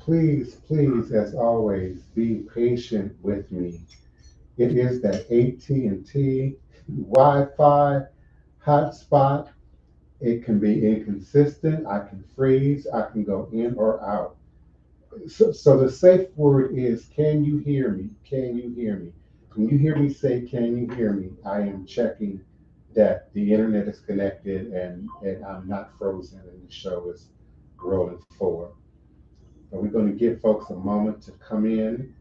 Please, please, as always, be patient with me. It is that AT&T Wi-Fi hotspot. It can be inconsistent. I can freeze. I can go in or out. So the safe word is, can you hear me? Can you hear me? When you hear me say, can you hear me? I am checking that the internet is connected and I'm not frozen and the show is rolling forward. But we're going to give folks a moment to come in.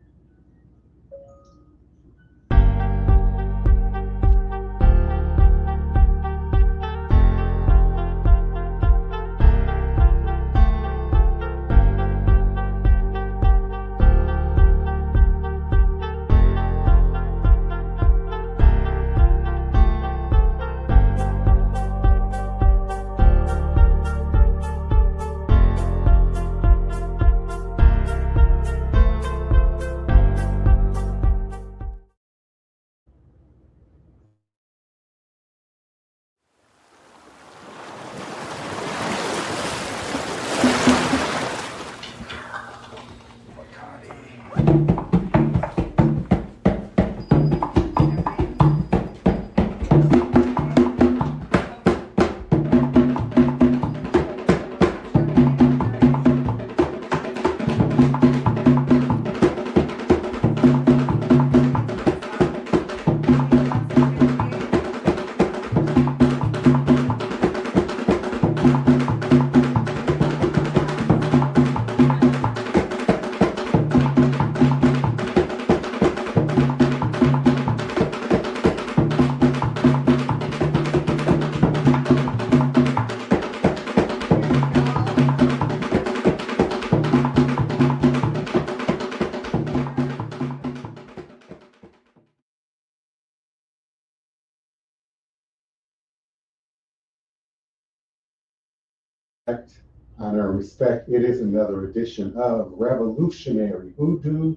Honor and respect. It is another edition of Revolutionary Hoodoo,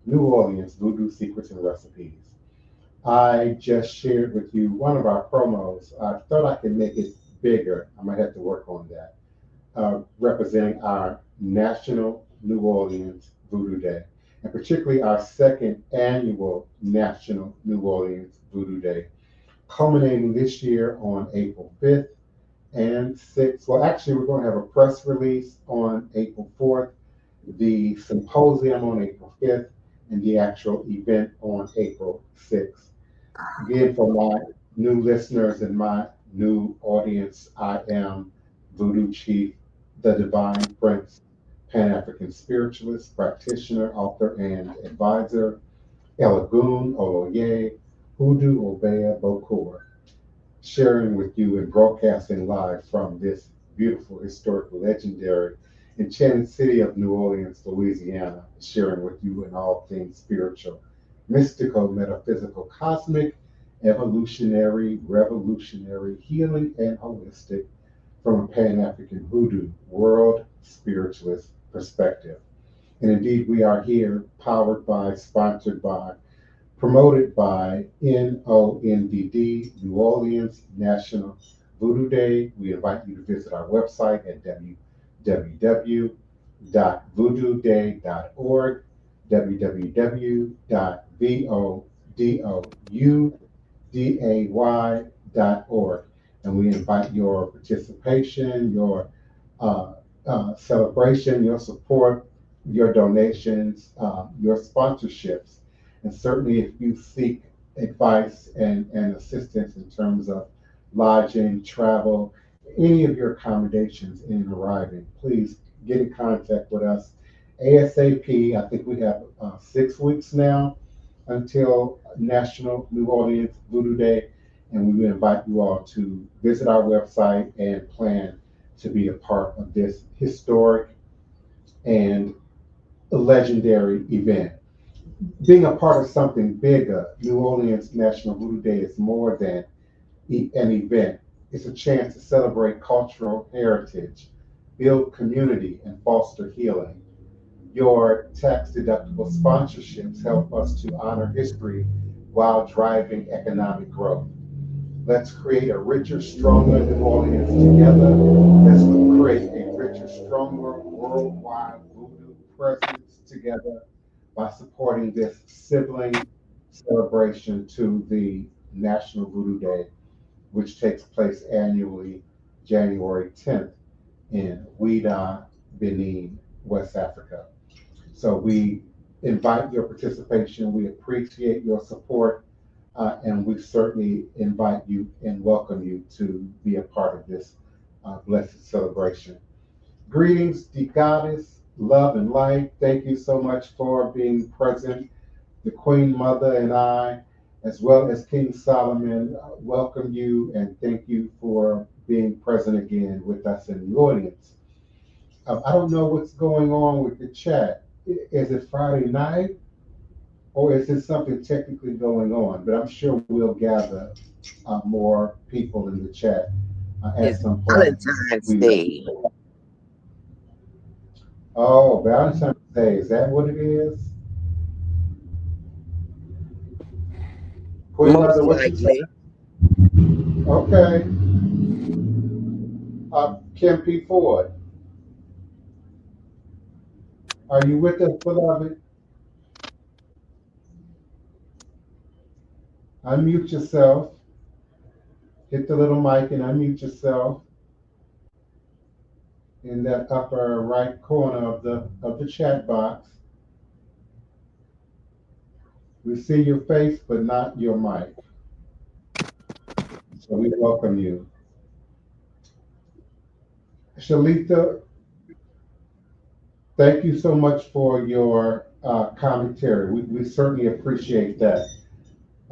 New Orleans Voodoo Secrets and Recipes. I just shared with you one of our promos. I thought I could make it bigger. I might have to work on that. Representing our National New Orleans Voodoo Day, and particularly our second annual National New Orleans Voodoo Day, culminating this year on April 5th and 6th. Well, actually, we're going to have a press release on April 4th, the symposium on April 5th, and the actual event on April 6th. Again, for my new listeners and my new audience, I am Voodoo Chief, the Divine Prince, Pan-African spiritualist, practitioner, author, and advisor, Elagun Oloye, Hoodoo Obeya Bokor, sharing with you and broadcasting live from this beautiful, historic, legendary, enchanted city of New Orleans, Louisiana, sharing with you in all things spiritual, mystical, metaphysical, cosmic, evolutionary, revolutionary, healing, and holistic from a Pan-African Hoodoo world spiritualist perspective. And indeed, we are here powered by, sponsored by, promoted by NONVD, New Orleans National Voodoo Day. We invite you to visit our website at www.voodooday.org, www.vodouday.org. And we invite your participation, your celebration, your support, your donations, your sponsorships. And certainly, if you seek advice and assistance in terms of lodging, travel, any of your accommodations in arriving, please get in contact with us ASAP. I think we have 6 weeks now until National New Orleans Voodoo Day, and we will invite you all to visit our website and plan to be a part of this historic and legendary event. Being a part of something bigger, New Orleans National Voodoo Day is more than an event. It's a chance to celebrate cultural heritage, build community, and foster healing. Your tax-deductible sponsorships help us to honor history while driving economic growth. Let's create a richer, stronger New Orleans together. Let's create a richer, stronger worldwide voodoo presence together by supporting this sibling celebration to the National Voodoo Day, which takes place annually January 10th in Ouidah, Benin, West Africa. So we invite your participation. We appreciate your support, and we certainly invite you and welcome you to be a part of this blessed celebration. Greetings, the goddess, love and light. Thank you so much for being present. The Queen Mother and I, as well as King Solomon, welcome you and thank you for being present again with us in the audience. I don't know what's going on with the chat. Is it Friday night or is there something technically going on? But I'm sure we'll gather more people in the chat at It's some point. Valentine's Day. Oh, Valentine's Day, is that what it is? Queen Most Mother, what you say? likely. Okay. Kim P. Ford, are you with us, beloved? Unmute yourself. Hit the little mic and unmute yourself in that upper right corner of the chat box. We see your face, but not your mic. So we welcome you. Shalita, thank you so much for your commentary. We certainly appreciate that.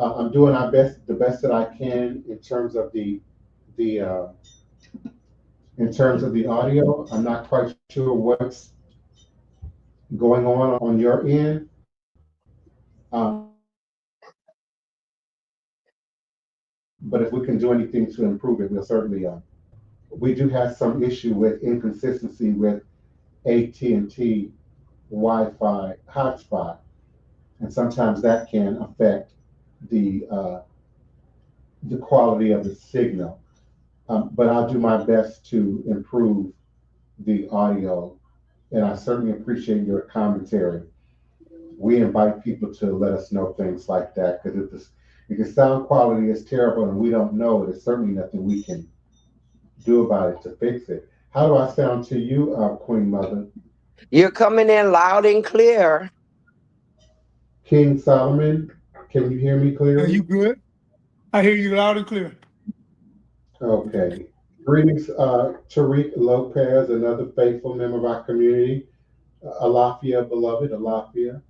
I'm doing the best that I can the in terms of the audio. I'm not quite sure what's going on your end. But if we can do anything to improve it, we'll certainly. We do have some issue with inconsistency with AT&T Wi-Fi hotspot, and sometimes that can affect the quality of the signal. But I'll do my best to improve the audio, and I certainly appreciate your commentary. We invite people to let us know things like that because if the sound quality is terrible and we don't know it, there's certainly nothing we can do about it to fix it. How do I sound to you, Queen Mother? You're coming in loud and clear. King Solomon, can you hear me Are clearly? you good? I hear you loud and clear. Okay. Greetings, Tariq Lopez, another faithful member of our community. Alafia, beloved, Alafia,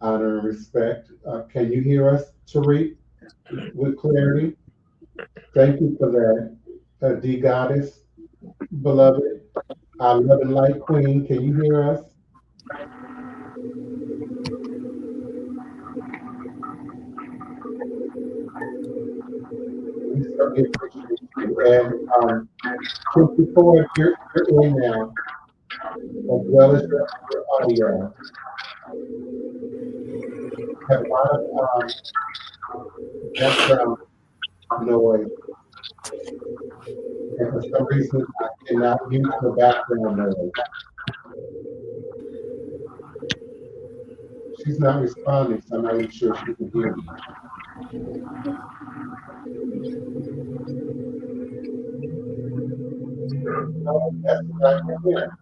honor and respect. Can you hear us, Tariq, with clarity? Thank you for that. D Goddess, beloved, our love and light queen, can you hear us? We certainly appreciate you. And before you're in now, as well as your audio, have a lot of background noise. And for some reason, I cannot mute the background noise. She's not responding, so I'm not even sure she can hear me. Oh, that's what I can hear.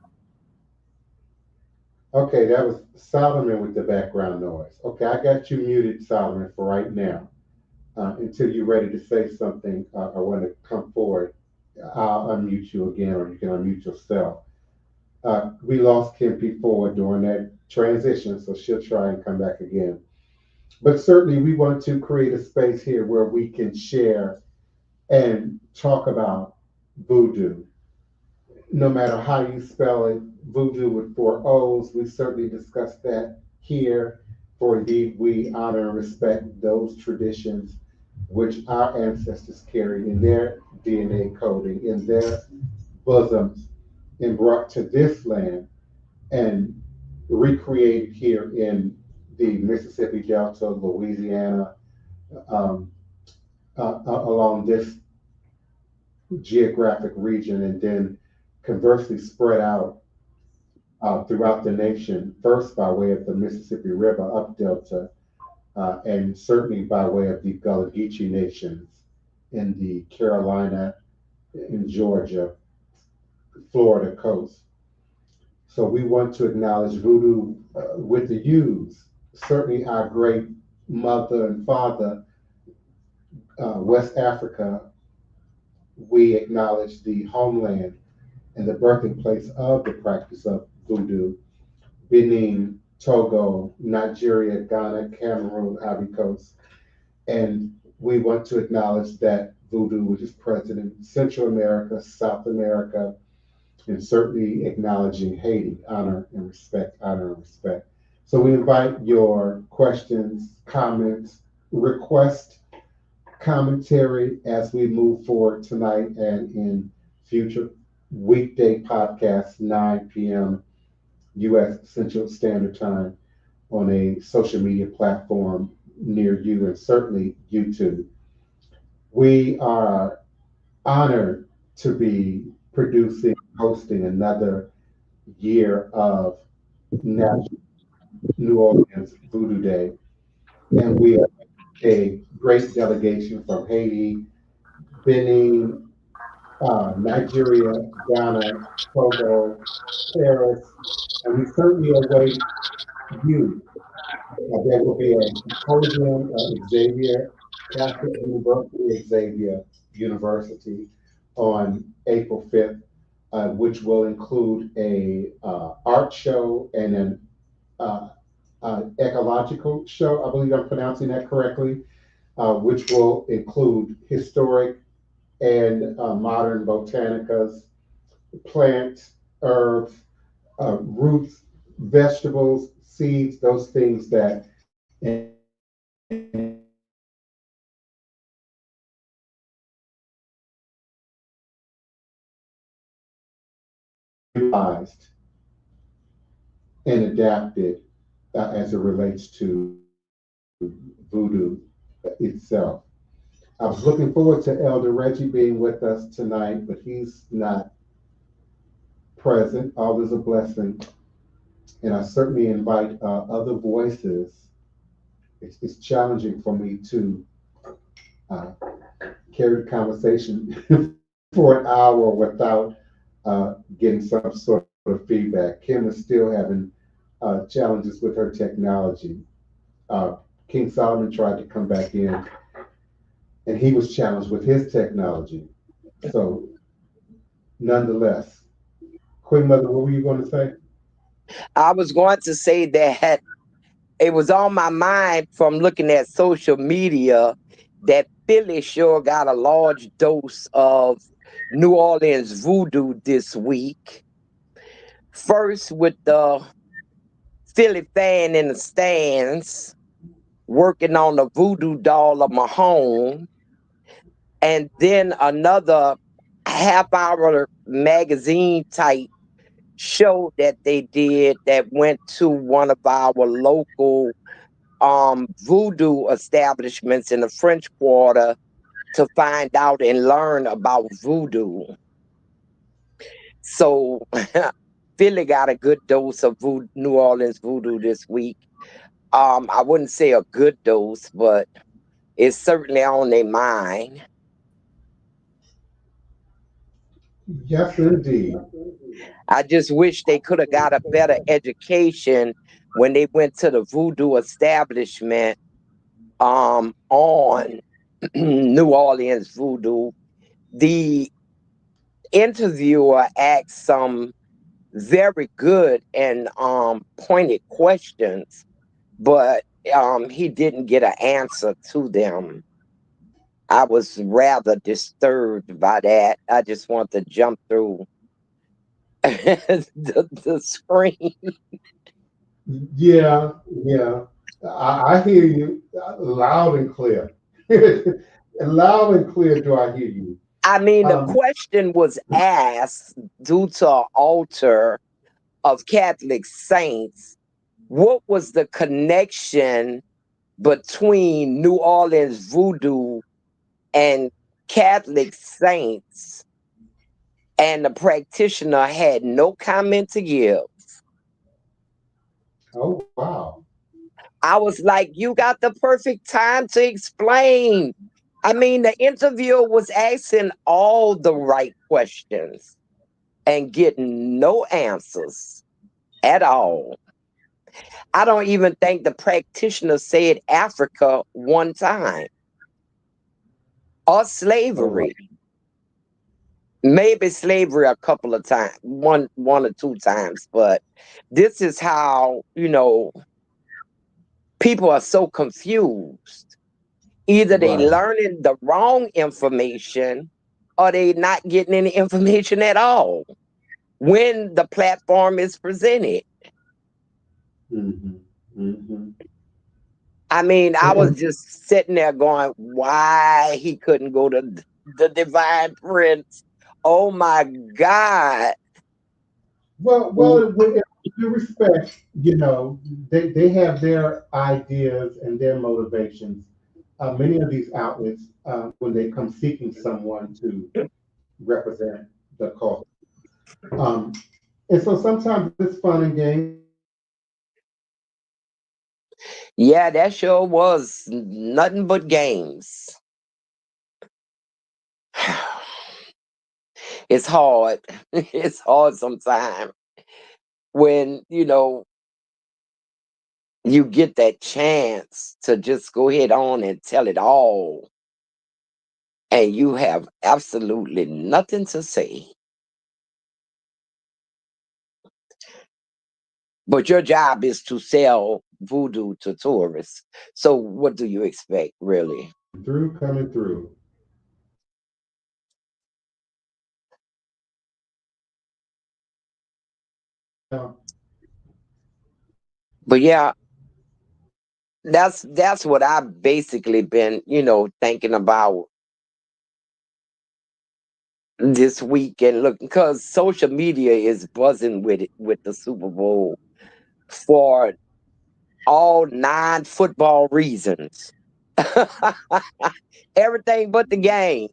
Okay, that was Solomon with the background noise. Okay, I got you muted, Solomon, for right now. Until you're ready to say something or want to come forward, I'll unmute you again, or you can unmute yourself. We lost Kim before during that transition, so she'll try and come back again. But certainly, we want to create a space here where we can share and talk about voodoo. No matter how you spell it, voodoo with four O's, we certainly discuss that here. For indeed, we honor and respect those traditions which our ancestors carried in their DNA coding, in their bosoms, and brought to this land and recreated here in the Mississippi Delta, Louisiana, um, along this geographic region, and then conversely spread out throughout the nation, first by way of the Mississippi River up Delta, and certainly by way of the Gullah Geechee nations in the Carolina, in Georgia, Florida coast. So we want to acknowledge Voodoo with the U's. Certainly our great mother and father, West Africa, we acknowledge the homeland and the birthing place of the practice of Voodoo. Benin, Togo, Nigeria, Ghana, Cameroon, Ivory Coast. And we want to acknowledge that Voodoo, which is present in Central America, South America, and certainly acknowledging Haiti, honor and respect, honor and respect. So we invite your questions, comments, request commentary as we move forward tonight and in future weekday podcasts, 9 p.m. U.S. Central Standard Time on a social media platform near you and certainly YouTube. We are honored to be producing, hosting another year of National New Orleans Voodoo Day. And we are a great delegation from Haiti, Benin, Nigeria, Ghana, Togo, Paris, and we certainly await you. There will be a symposium at Xavier, Catholic University, Xavier University on April 5th, which will include a art show and an ecological show. I believe I'm pronouncing that correctly, which will include historic and modern botanicas, plants, herbs, roots, vegetables, seeds, those things that utilized and adapted as it relates to voodoo itself. I was looking forward to Elder Reggie being with us tonight, but he's not present. All is a blessing. And I certainly invite other voices. It's challenging for me to uh, carry the conversation for an hour without getting some sort of feedback. Kim is still having challenges with her technology. Uh, King Solomon tried to come back in, and he was challenged with his technology. So, nonetheless, Queen Mother, what were you going to say? I was going to say that it was on my mind from looking at social media that Philly sure got a large dose of New Orleans voodoo this week. First with the Philly fan in the stands working on the voodoo doll of my home, and then another half-hour magazine type show that they did that went to one of our local voodoo establishments in the French Quarter to find out and learn about voodoo. So Philly got a good dose of New Orleans voodoo this week. I wouldn't say a good dose, but it's certainly on their mind. Yes, indeed. I just wish they could have got a better education when they went to the voodoo establishment on New Orleans voodoo. The interviewer asked some very good and pointed questions, but he didn't get an answer to them. I was rather disturbed by that. I just want to jump through the screen. Yeah, yeah. I hear you loud and clear. Loud and clear do I hear you. I mean, the Um, question was asked due to an altar of Catholic saints. What was the connection between New Orleans voodoo and Catholic saints? And the practitioner had no comment to give. Oh, wow. I was like, you got the perfect time to explain. I mean, the interviewer was asking all the right questions and getting no answers at all. I don't even think the practitioner said Africa one time or Oh, wow. slavery. Maybe slavery a couple of times, one or two times, but this is how, people are so confused. Either they Right. learning the wrong information or they not getting any information at all when the platform is presented. Mm-hmm. Mm-hmm. I mean, I was And, just sitting there going, why he couldn't go to the Divine Prince? Oh my God. with due respect, they have their ideas and their motivations. Many of these outlets, when they come seeking someone to represent the cause. Um, and so sometimes it's fun and games. Yeah, that show was nothing but games. It's hard. It's hard sometimes when, you get that chance to just go ahead on and tell it all, and you have absolutely nothing to say. But your job is to sell voodoo to tourists. So what do you expect, really? Through coming through. Now, But yeah, that's what I've basically been, thinking about this week. And look, because social media is buzzing with it, with the Super Bowl for all non-football reasons. Everything but the game.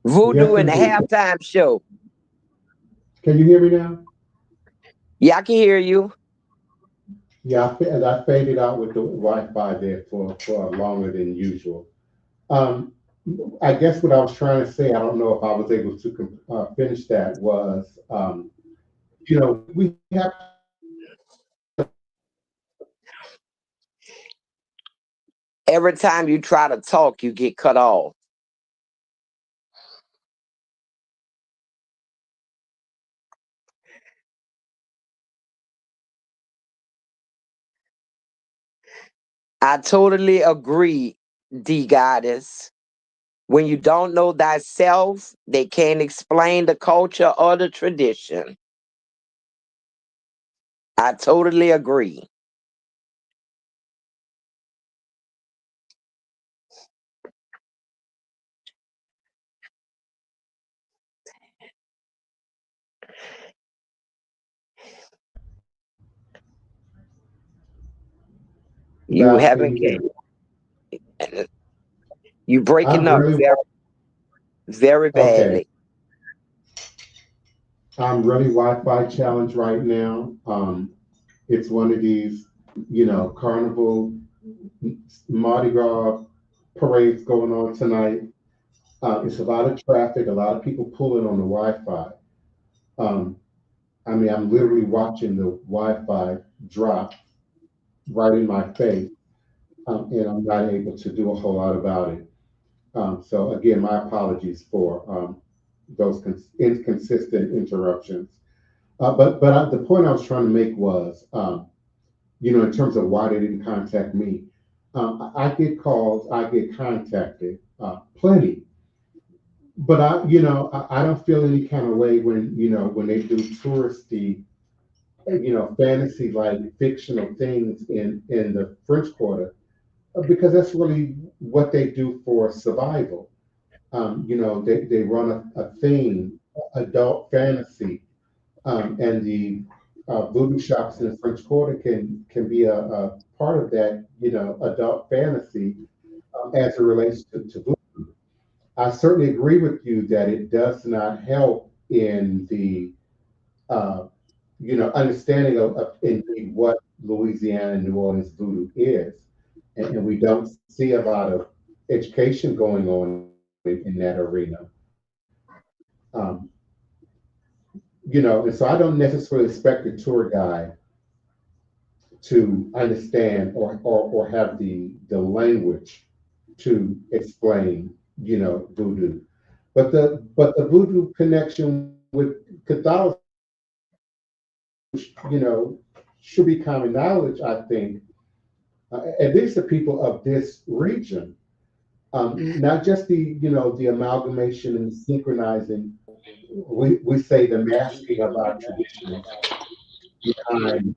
Voodoo yes, and the indeed. halftime show. Can you hear me now? Yeah, I can hear you. Yeah, I faded out with the Wi-Fi there for longer than usual. Um, I guess what I was trying to say, I don't know if I was able to finish that, was, we have Every time you try to talk, you get cut off. I totally agree, D Goddess. When you don't know thyself, they can't explain the culture or the tradition. I totally agree. You about, can haven't you hear get me? you breaking I'm up really, very, very okay. badly. I'm really Wi-Fi challenged right now. It's one of these, carnival Mardi Gras parades going on tonight. It's a lot of traffic, a lot of people pulling on the Wi-Fi. Um, I mean, I'm literally watching the Wi-Fi drop right in my face, and I'm not able to do a whole lot about it. So again, my apologies for those inconsistent interruptions. But the point I was trying to make was, in terms of why they didn't contact me, I get calls, I get contacted, plenty. But I don't feel any kind of way when they do touristy, fantasy like fictional things in the French Quarter, because that's really what they do for survival. They run a theme, adult fantasy, and the voodoo shops in the French Quarter can be a part of that, adult fantasy as it relates to voodoo. I certainly agree with you that it does not help in the uh, understanding of indeed what Louisiana and New Orleans voodoo is. And we don't see a lot of education going on in that arena. Um, and so I don't necessarily expect a tour guide to understand or have the language to explain, voodoo. But the voodoo connection with Catholicism, should be common knowledge, I think, at least the people of this region. Not just the amalgamation and synchronizing. We say the masking of our traditions behind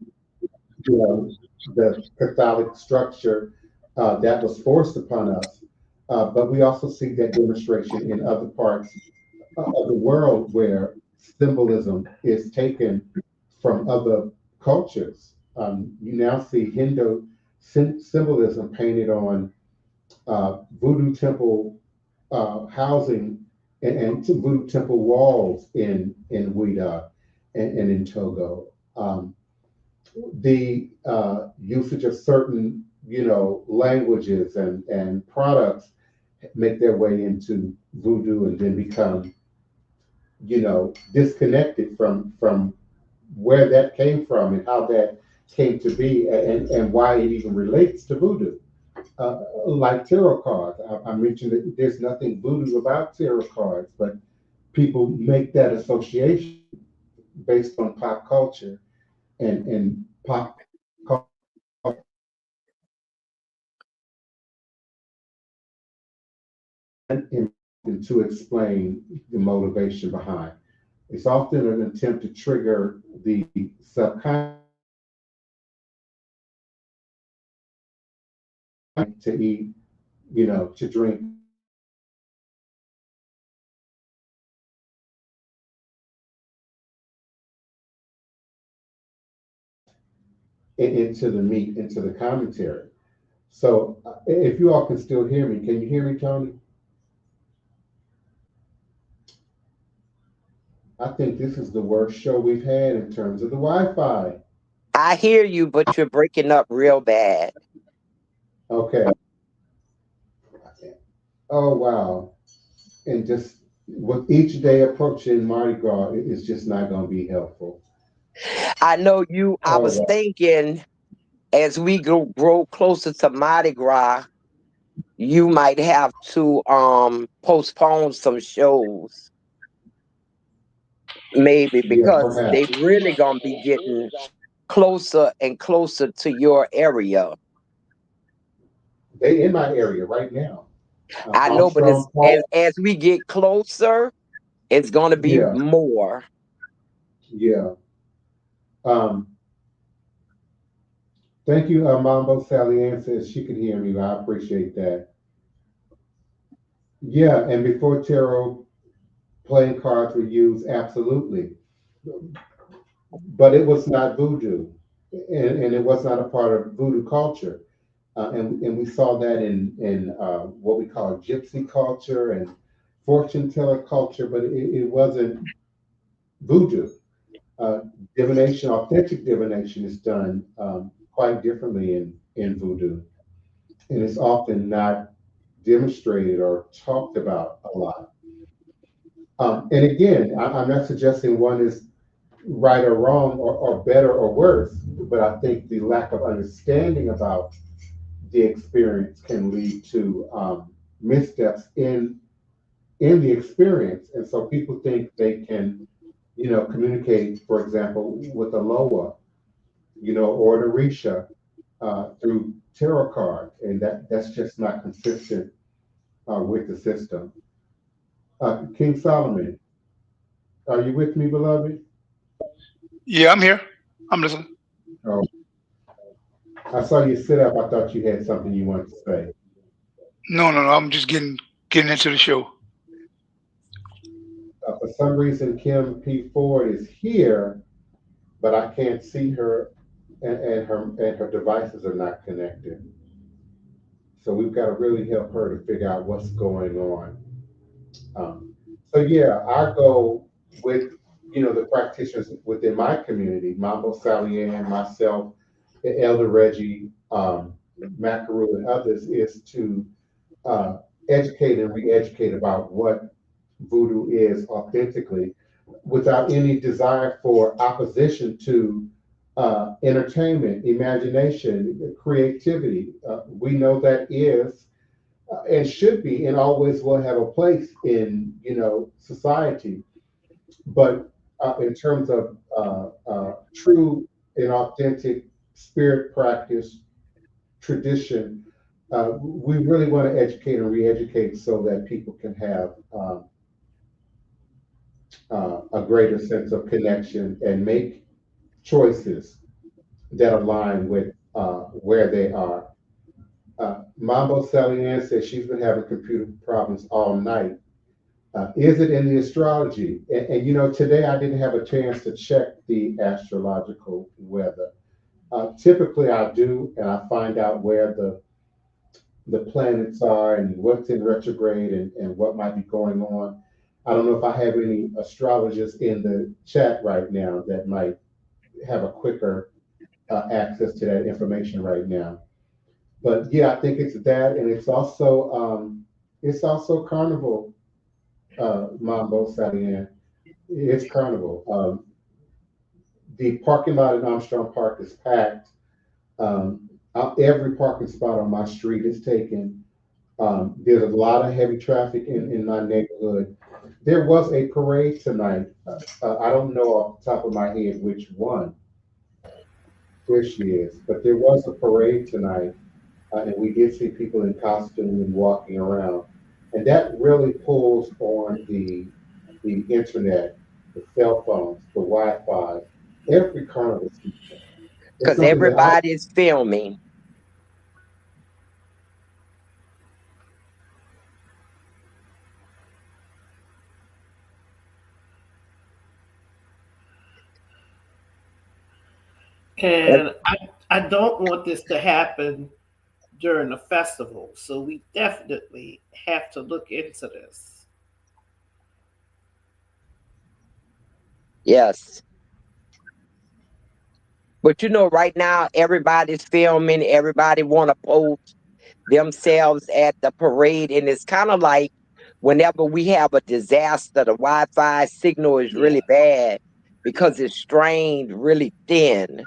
the Catholic structure that was forced upon us. But we also see that demonstration in other parts of the world where symbolism is taken from other cultures. You now see Hindu symbolism painted on voodoo temple housing and voodoo temple walls in Ouida and in Togo. The usage of certain languages and products make their way into voodoo and then become disconnected from where that came from and how that came to be and why it even relates to voodoo. Like tarot cards, I mentioned that there's nothing voodoo about tarot cards, but people make that association based on pop culture and pop and to explain the motivation behind. It's often an attempt to trigger the subconscious to eat, to drink into the meat, into the commentary. So if you all can still hear me, can you hear me, Tony? I think this is the worst show we've had in terms of the Wi-Fi. I hear you, but you're breaking up real bad. Okay. Oh wow. And just with each day approaching Mardi Gras, it's just not going to be helpful. I know you, I Oh was wow. thinking as we grow closer to Mardi Gras, you might have to postpone some shows, maybe, Yeah, because they perhaps. really gonna be getting closer and closer to your area. They in my area right now. I know, but Armstrong Park. as we get closer, it's gonna be Yeah, more. yeah. Um, Thank you, Mambo Sally Ann says she could hear me. I appreciate that. Yeah, and before tarot playing cards were used, absolutely. But it was not voodoo, and it was not a part of voodoo culture. And we saw that in what we call gypsy culture and fortune teller culture, but it wasn't voodoo. Uh, Divination, authentic divination, is done quite differently in voodoo, and it's often not demonstrated or talked about a lot. And again, I'm not suggesting one is right or wrong or better or worse, but I think the lack of understanding about the experience can lead to missteps in the experience, and so people think they can, communicate, for example, with a Loa, or an Orisha through tarot cards, and that's just not consistent with the system. King Solomon, are you with me, beloved? Yeah, I'm here. I'm listening. Oh, I saw you sit up. I thought you had something you wanted to say. No, no, no. I'm just getting into the show. For some reason, Kim P. Ford is here, but I can't see her, and her devices are not connected. So we've got to really help her to figure out what's going on. Um, so yeah, our goal with the practitioners within my community, Mambo Salian, myself, Elder Reggie, Macaru, and others, is to uh, educate and re-educate about what voodoo is authentically, without any desire for opposition to entertainment, imagination, creativity. We know that is and should be and always will have a place in society. But in terms of true and authentic spirit practice tradition, we really want to educate and re-educate so that people can have a greater sense of connection and make choices that align with where they are. Mambo Salian says she's been having computer problems all night. Is it in the astrology? And today I didn't have a chance to check the astrological weather. Typically I do, and I find out where the planets are and what's in retrograde and what might be going on. I don't know if I have any astrologers in the chat right now that might have a quicker access to that information right now. But yeah, I think it's that, and it's also Carnival, Mambo Salian. It's Carnival. The parking lot in Armstrong Park is packed. Every parking spot on my street is taken. There's a lot of heavy traffic in my neighborhood. There was a parade tonight. I don't know off the top of my head which one. There she is. But there was a parade tonight, and we did see people in costume and walking around. And that really pulls on the internet, the cell phones, the Wi-Fi, every carnival season. It's Because something that I everybody's filming. And I don't want this to happen during the festival. So we definitely have to look into this. Yes. But right now everybody's filming, everybody want to post themselves at the parade, and it's kind of like whenever we have a disaster, the Wi-Fi signal is really bad because it's strained really thin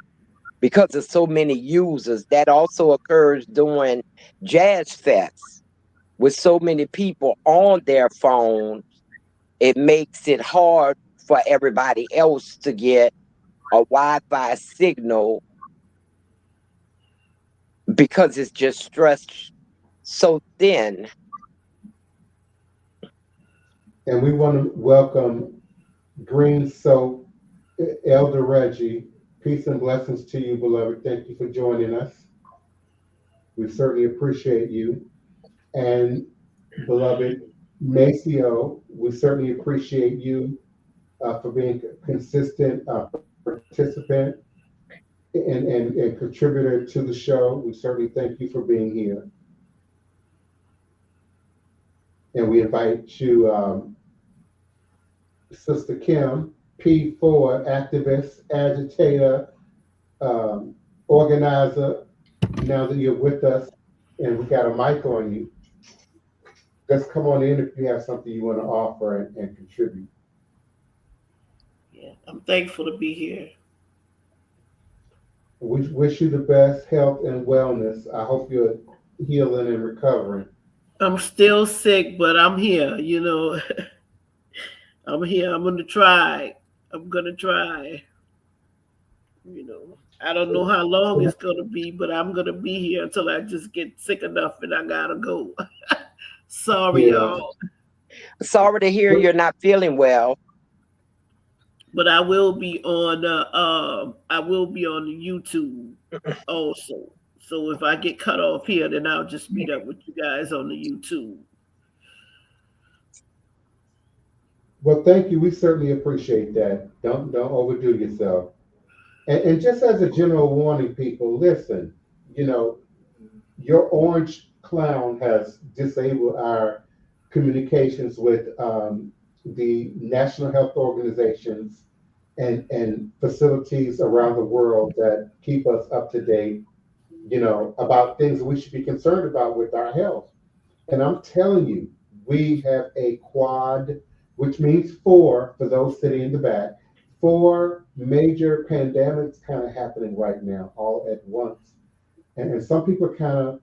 because of so many users. That also occurs during Jazz Fest with so many people on their phones. It makes it hard for everybody else to get a Wi-Fi signal because it's just stretched so thin. and we want to welcome Green Soap, Elder Reggie. Peace and blessings to you, beloved. Thank you for joining us. We certainly appreciate you. And beloved Maceo, we certainly appreciate you for being a consistent participant and contributor to the show. We certainly thank you for being here. And we invite you, Sister Kim, P4, activist, agitator, organizer. Now that you're with us and we got a mic on you, just come on in if you have something you want to offer and contribute. Yeah, I'm thankful to be here. We wish you the best health and wellness. I hope you're healing and recovering. I'm still sick, but I'm here, I'm here. I'm gonna try. I don't know how long it's gonna be, but I'm gonna be here until I just get sick enough and I gotta go. Sorry, y'all. Sorry to hear you're not feeling well. But I will be on the YouTube also. So if I get cut off here, then I'll just meet up with you guys on the YouTube. Well, thank you. We certainly appreciate that. Don't overdo yourself. And just as a general warning, people, listen, your orange clown has disabled our communications with the National Health Organization's and facilities around the world that keep us up to date, about things that we should be concerned about with our health. And I'm telling you, we have a quad, which means four for those sitting in the back, four major pandemics kind of happening right now, all at once. And some people are kind of,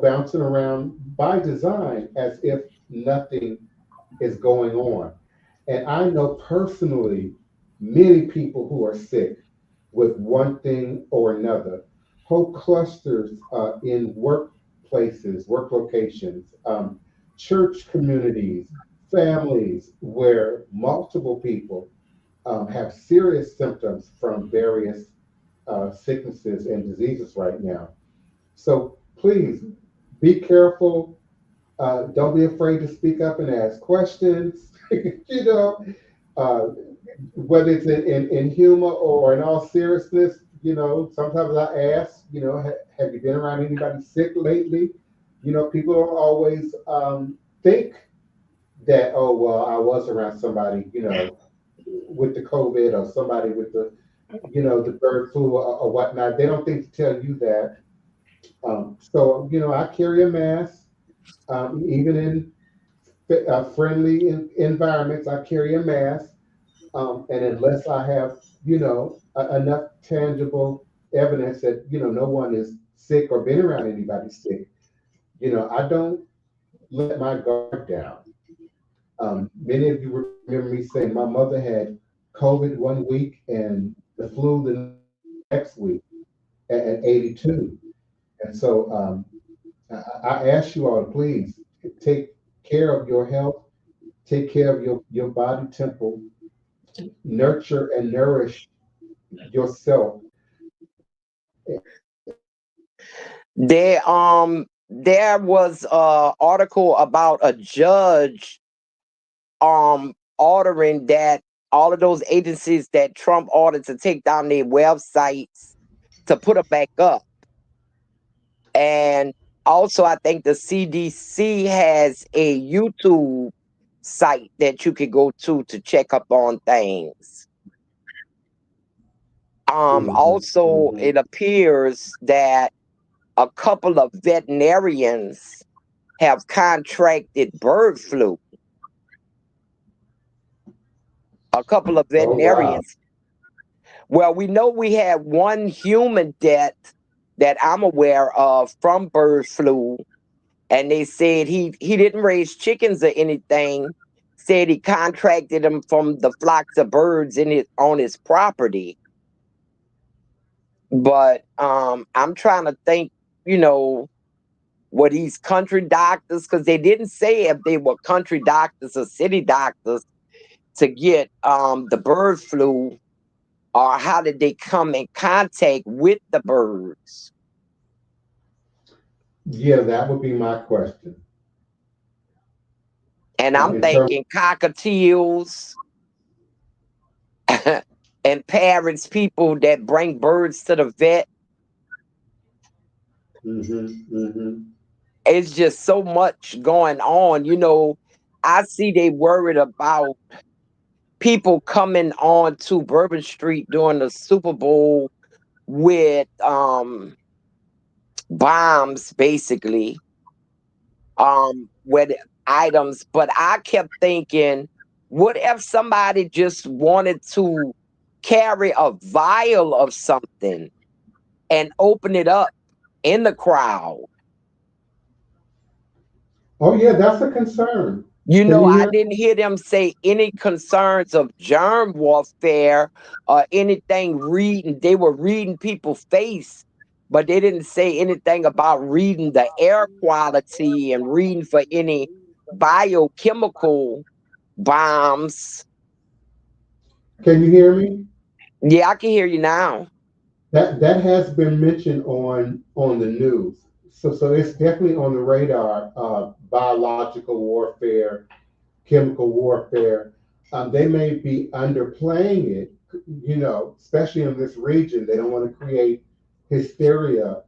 bouncing around by design as if nothing is going on. And I know personally many people who are sick with one thing or another. Whole clusters in workplaces, work locations, church communities, families where multiple people have serious symptoms from various sicknesses and diseases right now. So please be careful. Don't be afraid to speak up and ask questions. you know, uh, whether it's in humor or in all seriousness, sometimes I ask, have you been around anybody sick lately? People don't always think that, oh, well, I was around somebody, with the COVID or somebody with the bird flu or whatnot. They don't think to tell you that. So, I carry a mask, even in friendly environments, I carry a mask. And unless I have, enough tangible evidence that, no one is sick or been around anybody sick, I don't let my guard down. Many of you remember me saying my mother had COVID one week and the flu the next week at 82. And so I ask you all to please take care of your health, take care of your body temple, nurture and nourish yourself. There was a article about a judge ordering that all of those agencies that Trump ordered to take down their websites to put them back up. And also I think the CDC has a YouTube site that you could go to check up on things. Also it appears that a couple of veterinarians have contracted bird flu. A couple of Oh, wow. veterinarians. Well, we know we had one human death that I'm aware of from bird flu, and they said he didn't raise chickens or anything. Said he contracted them from the flocks of birds on his property. But I'm trying to think, were these country doctors? Because they didn't say if they were country doctors or city doctors to get the bird flu, or how did they come in contact with the birds? Yeah, that would be my question. And I'm In terms, thinking cockatiels and parents, people that bring birds to the vet. mhm. It's just so much going on. I see they worried about people coming on to Bourbon Street during the Super Bowl with bombs, basically, with items. But I kept thinking, what if somebody just wanted to carry a vial of something and open it up in the crowd? Oh, yeah, that's a concern. Can you I hear? didn't hear them say any concerns of germ warfare or anything reading. They were reading people's face, but they didn't say anything about reading the air quality and reading for any biochemical bombs. Can you hear me? Yeah, I can hear you now. That has been mentioned on the news. So it's definitely on the radar. Biological warfare, chemical warfare. They may be underplaying it, especially in this region. They don't want to create hysteria,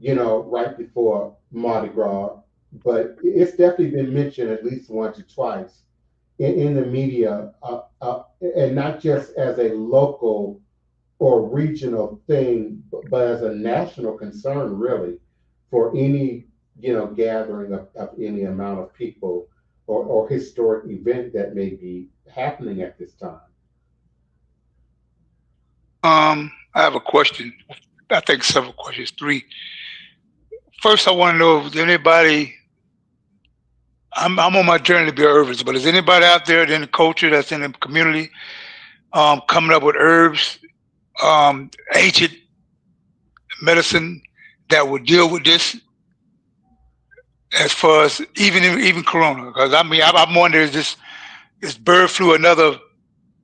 right before Mardi Gras. But it's definitely been mentioned at least once or twice. in the media, and not just as a local or regional thing, but as a national concern, really, for any gathering of any amount of people or historic event that may be happening at this time. I have a question. I think several questions. Three. First, I want to know if anybody. I'm on my journey to be a herbalist, but is anybody out there in the culture that's in the community coming up with herbs, ancient medicine that would deal with this as far as even corona? Because I mean, I'm wondering, is bird flu another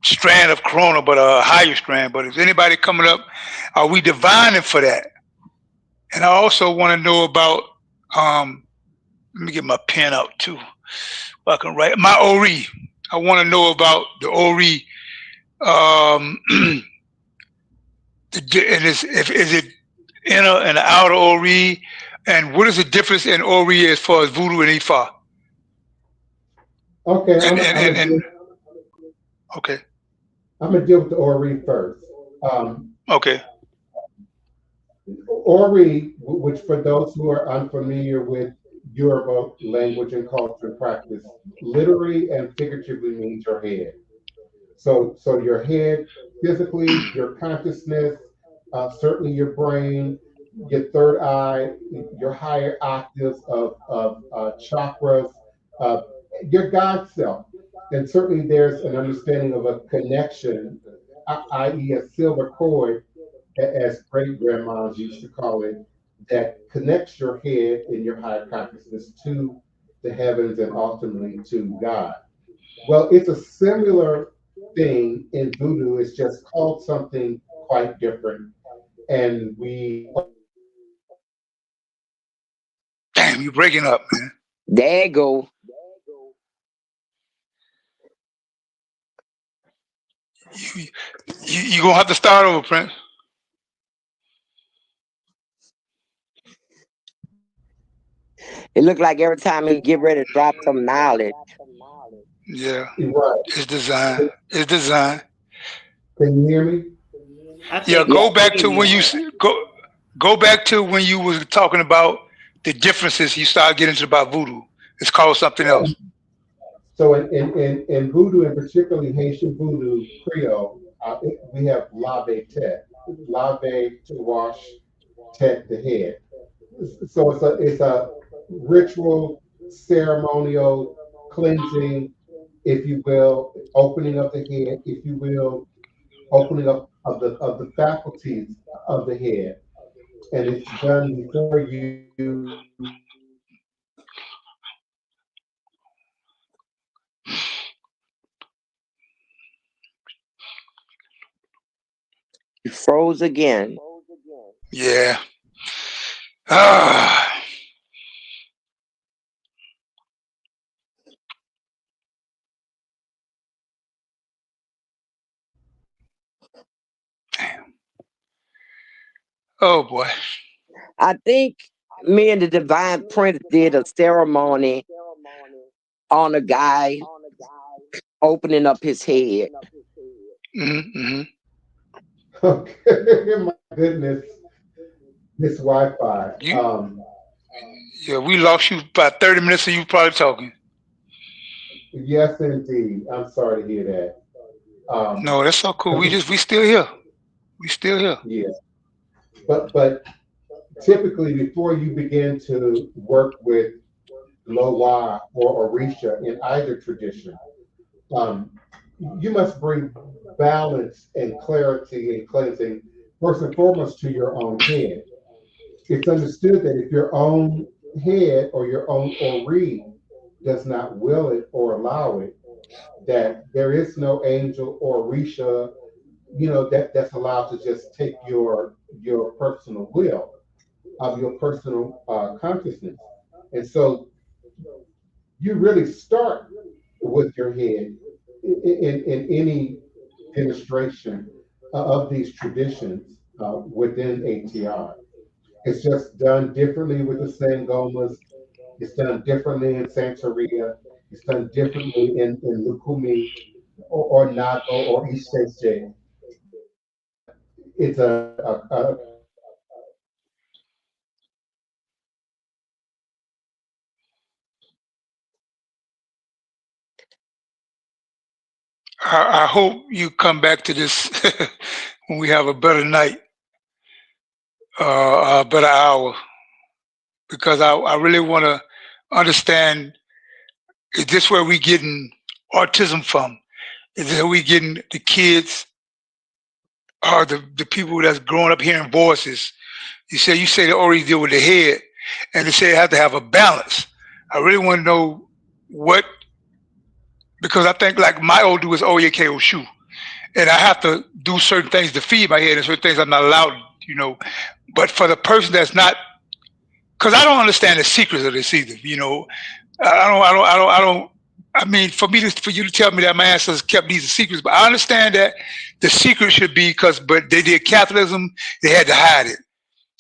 strand of corona, but a higher strand? But is anybody coming up? Are we divining for that? And I also want to know about. Let me get my pen out too. I can write my ORI. I want to know about the ORI. And is it inner and outer ORI? And what is the difference in ORI as far as voodoo and Ifa? Okay, Okay. I'm gonna deal with the Ori first. Okay. Ori, which for those who are unfamiliar with Yoruba language and culture and practice, literally and figuratively means your head. So your head, physically, your consciousness, certainly your brain, your third eye, your higher octaves of chakras, uh, your God self. And certainly there's an understanding of a connection, i.e., a silver cord, as great grandmas used to call it, that connects your head and your higher consciousness to the heavens and ultimately to God. Well, it's a similar thing in voodoo. It's just called something quite different. And Damn, you breaking up, man. There you go. You gonna have to start over, Prince. It looked like every time he get ready to drop some knowledge. Yeah, right. it's designed. It's designed. Can you hear me? Yeah, Yeah. go back to when you go back to when you was talking about the differences. You started getting into about voodoo. It's called something else. So in voodoo, and particularly Haitian voodoo Creole, we have lave tet, lave to wash, tet the head. So it's a ritual, ceremonial cleansing, if you will, opening of the head, if you will, opening up of the faculties of the head, and it's done before you He froze again. Yeah. Ah. Damn. Oh boy. I think me and the Divine Prince did a ceremony on a guy opening up his head. Mm-hmm. Okay, my goodness, this Wi-Fi. Yeah, we lost you about 30 minutes of you probably talking. Yes, indeed. I'm sorry to hear that. No, that's so cool. We still here. We still here. Yeah, but typically before you begin to work with Loa or Orisha in either tradition, um, you must bring balance and clarity and cleansing first and foremost to your own head. It's understood that if your own head or your own Ori does not will it or allow it, that there is no angel or Orisha, that's allowed to just take your personal will of your personal consciousness. And so you really start with your head in any demonstration of these traditions within ATR. It's just done differently with the Sangomas. It's done differently in Santeria. It's done differently in Lukumi or not, or East States Jail. It's a I hope you come back to this when we have a better night, a better hour, because I really want to understand, is this where we getting autism from? Is this where we getting the kids or the people that's growing up hearing voices? You say they already deal with the head, and they say they have to have a balance. I really want to know what, because I think like my Odu is Oyeke Oshu, and I have to do certain things to feed my head, and certain things I'm not allowed, you know. But for the person that's not, because I don't understand the secrets of this either, you know. I don't. I mean, for you to tell me that my ancestors kept these secrets, but I understand that the secret should be but they did capitalism, they had to hide it.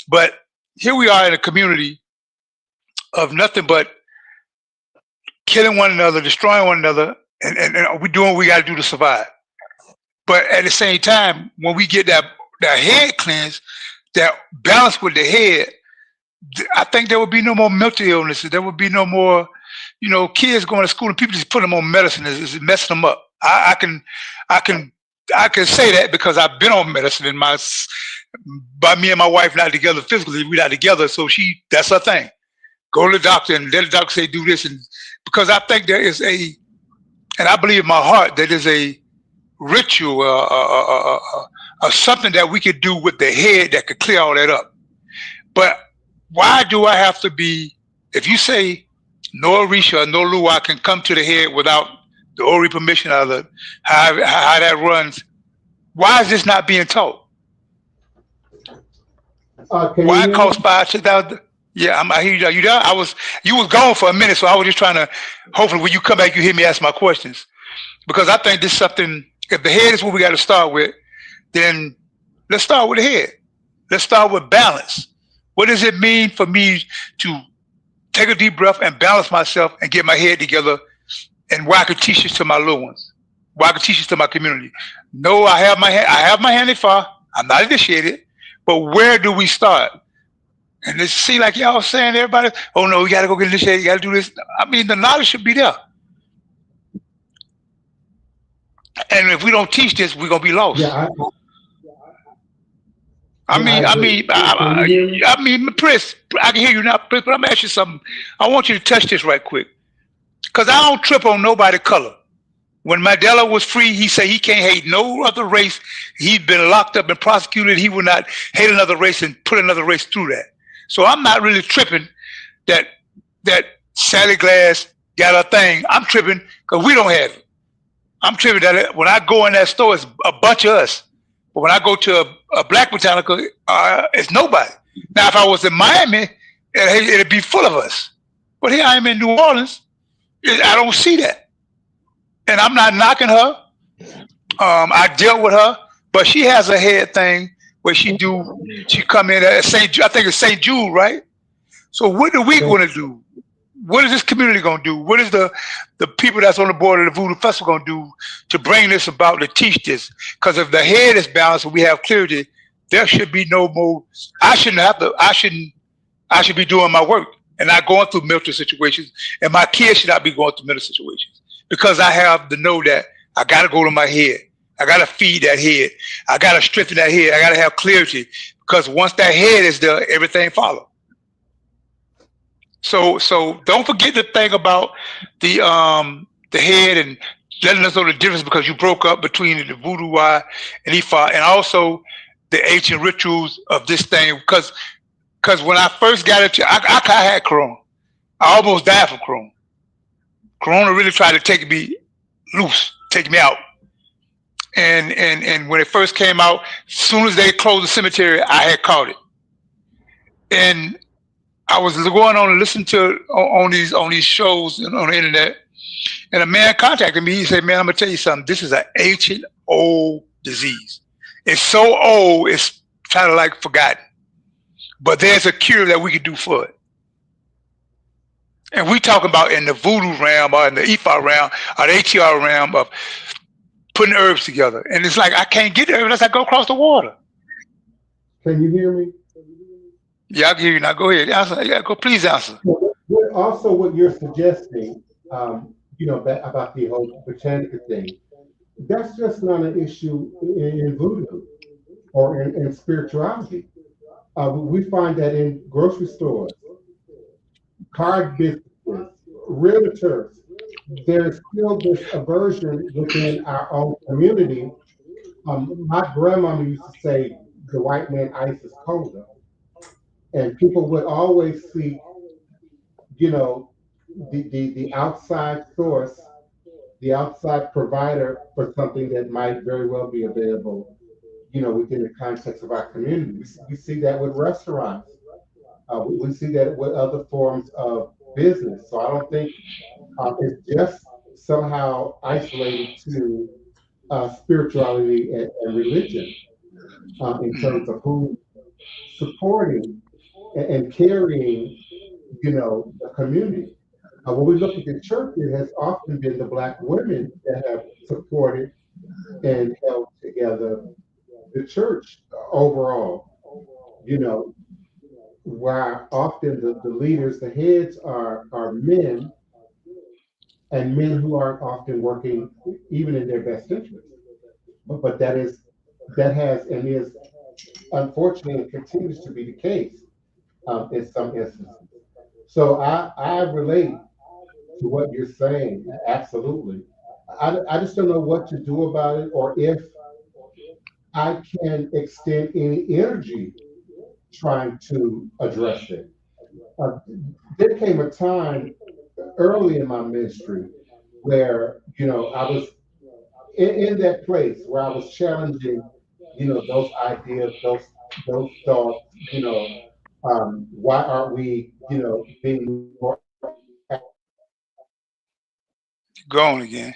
But here we are in a community of nothing but killing one another, destroying one another, and we're doing what we got to do to survive. But at the same time, when we get that head cleansed, that balance with the head, I think there would be no more mental illnesses. There would be no more, you know, kids going to school and people just putting them on medicine is messing them up. I can say that because I've been on medicine by me and my wife not together physically, we're not together. So that's her thing. Go to the doctor and let the doctor say do this, and because I think there is and I believe in my heart that there's a ritual or something that we could do with the head that could clear all that up. But why do I have to be, if you say no Orisha or no Lua can come to the head without the Ori permission or how that runs, why is this not being taught? Why it cost $5,000? Yeah, I hear you. You there? You was gone for a minute, so I was just trying to, hopefully when you come back, you hear me ask my questions. Because I think this is something, if the head is what we got to start with, then let's start with the head. Let's start with balance. What does it mean for me to take a deep breath and balance myself and get my head together, and why I can teach this to my little ones, why I can teach this to my community? No, I have my hand in fire. I'm not initiated, but where do we start? And it seems like y'all saying, everybody, oh no, we got to go get initiated, you got to do this. I mean, the knowledge should be there. And if we don't teach this, we're going to be lost. Yeah, I mean, Chris, I can hear you now, Chris, but I'm asking you something. I want you to touch this right quick. Because I don't trip on nobody's color. When Mandela was free, he said he can't hate no other race. He'd been locked up and prosecuted. He would not hate another race and put another race through that. So I'm not really tripping that Sally Glass got a thing. I'm tripping because we don't have it. I'm tripping that when I go in that store, it's a bunch of us. But when I go to a Black Botanica, it's nobody. Now, if I was in Miami, it'd be full of us. But here I am in New Orleans, I don't see that. And I'm not knocking her. I dealt with her, but she has a head thing where she come in at I think it's St. Jude, right? So what are we going to do? What is this community going to do? What is the people that's on the board of the Voodoo Festival going to do to bring this about, to teach this? Because if the head is balanced and we have clarity, there should be no more. I should be doing my work and not going through mental situations. And my kids should not be going through mental situations, because I have to know that I got to go to my head. I got to feed that head. I got to strengthen that head. I got to have clarity, because once that head is there, everything follows. So don't forget the thing about the head and letting us know the difference, because you broke up between the Voodoo and Ifa, and also the ancient rituals of this thing. Because when I first got it, I had Corona. I almost died from Corona. Corona really tried to take me loose, take me out. And when it first came out, as soon as they closed the cemetery, I had caught it. And I was going on and listening to on these shows on the internet, and a man contacted me. He said, "Man, I'm gonna tell you something. This is an ancient old disease. It's so old, it's kind of like forgotten. But there's a cure that we could do for it." And we talking about in the voodoo realm or in the Ifa realm or the ATR realm of putting herbs together. And it's like I can't get there unless I go across the water. Can you hear me? Yeah, I can hear you now. Go ahead. Answer. Yeah, go please answer. Also, what you're suggesting, about the whole botanica thing, that's just not an issue in voodoo or in spirituality. We find that in grocery stores, card businesses, realtors, there's still this aversion within our own community. My grandmama used to say the white man ice is colder, and people would always seek, you know, the outside source, the outside provider for something that might very well be available, within the context of our community. We see that with restaurants. We see that with other forms of business. So I don't think it's just somehow isolated to spirituality and religion in terms of who supporting and carrying, the community. When we look at the church, it has often been the Black women that have supported and held together the church overall. You know, where often the leaders, the heads are men, and men who aren't often working even in their best interest. But that has and is unfortunately and continues to be the case in some instances. So I relate to what you're saying, absolutely. I just don't know what to do about it or if I can extend any energy trying to address it. Uh, there came a time early in my ministry where, I was in that place where I was challenging, those ideas, those thoughts, why aren't we, being more Going again.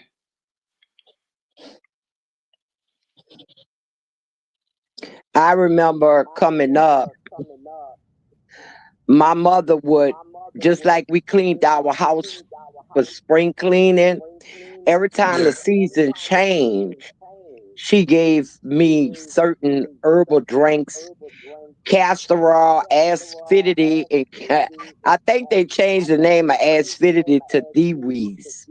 I remember coming up, my mother would, just like we cleaned our house for spring cleaning, every time the Yeah. season changed, she gave me certain herbal drinks, castor oil, aspidity, and I think they changed the name of aspidity to Dewey's,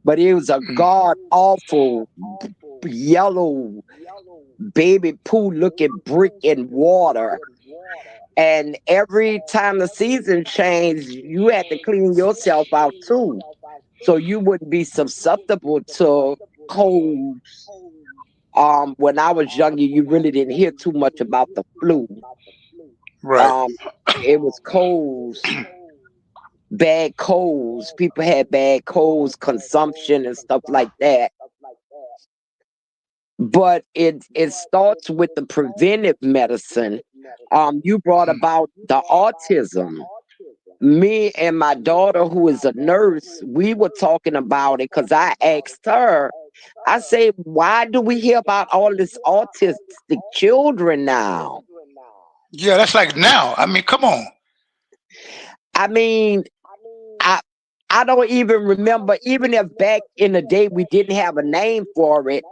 but it was a god awful yellow baby poo looking brick in water. And every time the season changed, you had to clean yourself out too, so you wouldn't be susceptible to colds. When I was younger, you really didn't hear too much about the flu. Right. Um, it was colds, bad colds. People had bad colds, consumption, and stuff like that. But it starts with the preventive medicine. You brought about the autism. Me and my daughter, who is a nurse, we were talking about it because I asked her, I say, why do we hear about all this autistic children now? Yeah, that's like now. I mean, come on. I mean, I I don't even remember, even if back in the day we didn't have a name for it,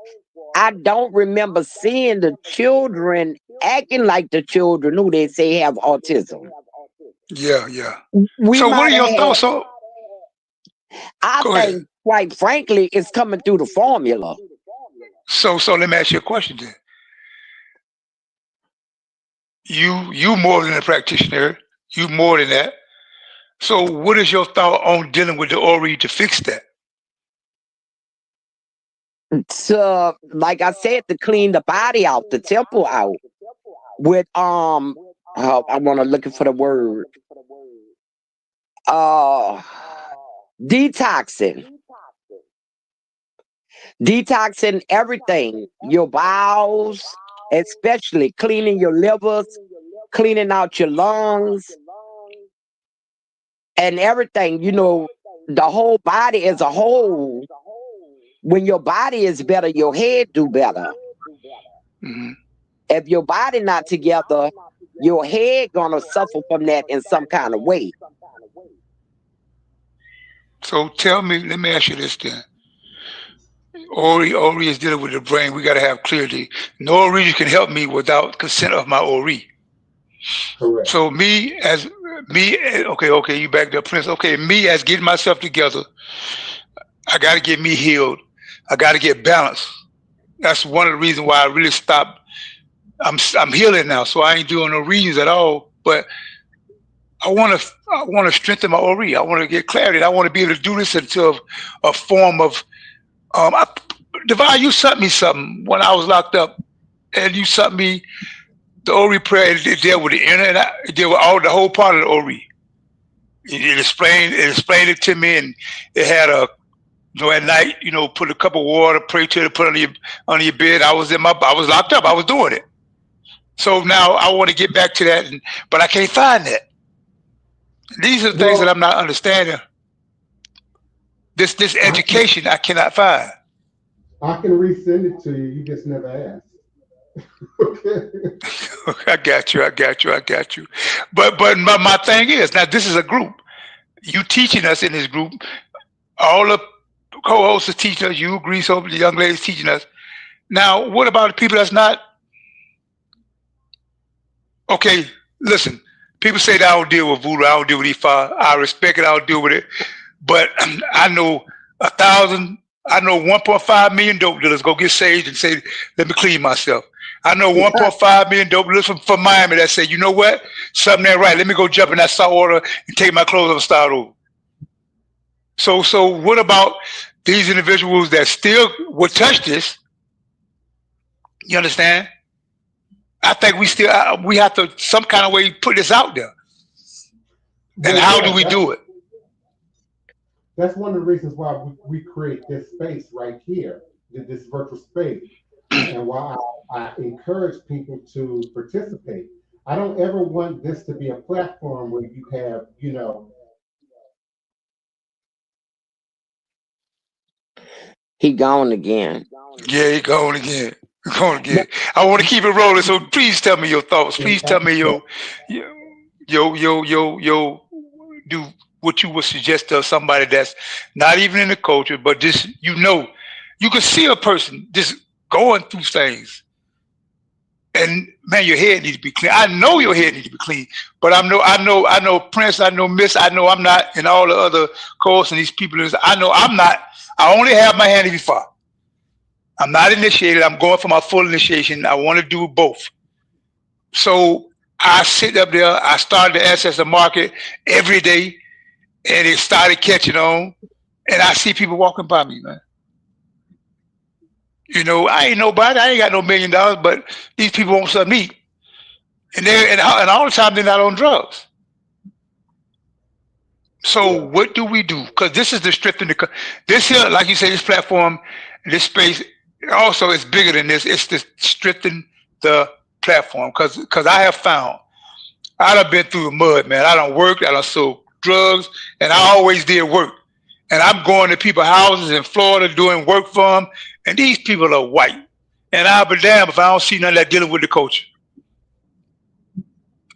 I don't remember seeing the children acting like the children who they say have autism. Yeah, yeah. We So what might are have your had, thoughts on I go ahead. think, quite frankly, it's coming through the formula. So let me ask you a question then. You more than a practitioner, you more than that. So what is your thought on dealing with the Ori to fix that? To, like I said, to clean the body out, the temple out with I want to looking for the word, uh detoxing, detoxing everything, your bowels, especially cleaning your livers, cleaning out your lungs and everything, the whole body as a whole. When your body is better, your head do better. Hmm. If your body not together, your head gonna suffer from that in some kind of way. So tell me, let me ask you this then. Ori is dealing with the brain. We got to have clarity. No region can help me without consent of my Ori. Correct. So okay, you back there, Prince. Okay, me as getting myself together, I got to get me healed. I got to get balanced. That's one of the reasons why I really stopped. I'm healing now, so I ain't doing no readings at all. But I want to strengthen my Ori. I want to get clarity. I want to be able to do this into a form of Divine, you sent me something when I was locked up, and you sent me the Ori prayer. It dealt with the inner, and it dealt with the whole part of the Ori. It explained it to me, and it had at night, put a cup of water, pray to it, put under your bed. I was locked up. I was doing it. So now I want to get back to that, but I can't find that. These are the things that I'm not understanding. This education I cannot find. I can resend it to you. You just never asked. Okay. I got you. But my thing is, now this is a group. You teaching us in this group. All the co-hosts are teaching us. You agree, so the young ladies teaching us. Now, what about the people that's not? Okay, listen. People say that I don't deal with voodoo. I don't deal with Ifa. I respect it. I don't deal with it. But I know 1.5 million dope dealers go get saved and say, let me clean myself. I know 1.5 million dope dealers from Miami that say, you know what? Something ain't right. Let me go jump in that salt water and take my clothes off and start over. So what about these individuals that still would touch this? You understand? I think we have to some kind of way put this out there. And how do we do it? That's one of the reasons why we create this space right here, this virtual space, and why I encourage people to participate. I don't ever want this to be a platform where you have, He gone again. Yeah, he gone again. I want to keep it rolling, so please tell me your thoughts. Please tell me do what you would suggest to somebody that's not even in the culture, but just you can see a person just going through things, and man, your head needs to be clean. I know your head needs to be clean, but I know Prince, I know Miss, I know I'm not, and all the other co-hosts and these people. I know I'm not. I only have my hand before. I'm not initiated. I'm going for my full initiation. I want to do both. So I sit up there. I started to access the market every day, and it started catching on. And I see people walking by me, man. I ain't nobody. I ain't got no $1 million, but these people want something to eat. And all the time they're not on drugs. So what do we do? Because this is the strengthening. This here, like you say, this platform, this space. Also, it's bigger than this. It's to strengthen the platform because I have found I done been through the mud, man. I done worked, I done sold drugs, and I always did work. And I'm going to people's houses in Florida doing work for them, and these people are white. And I'll be damned if I don't see none of that dealing with the culture.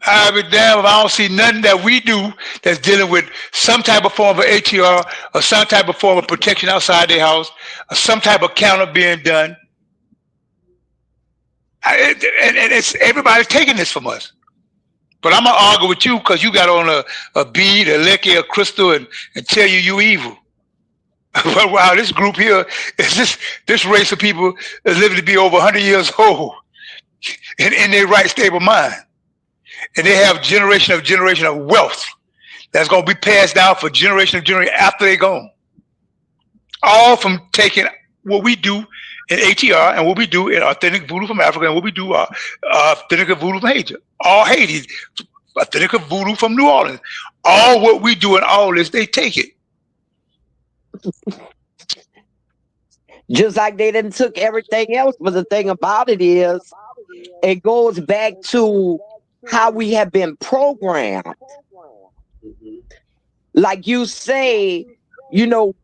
I'll be damned if I don't see nothing that we do that's dealing with some type of form of ATR or some type of form of protection outside their house or some type of counter being done. And it's everybody taking this from us. But I'm going to argue with you because you got on a bead, a liquor, a crystal, and tell you evil. But wow, this group here is this race of people is living to be over 100 years old in their right stable mind. And they have generation of wealth that's going to be passed down for generation after they're gone. All from taking what we do in ATR and what we do in authentic voodoo from Africa and what we do authentic voodoo from Haiti. All Haiti, authentic voodoo from New Orleans. All what we do in all this, they take it. Just like they didn't took everything else. But the thing about it is, it goes back to how we have been programmed. Like you say, you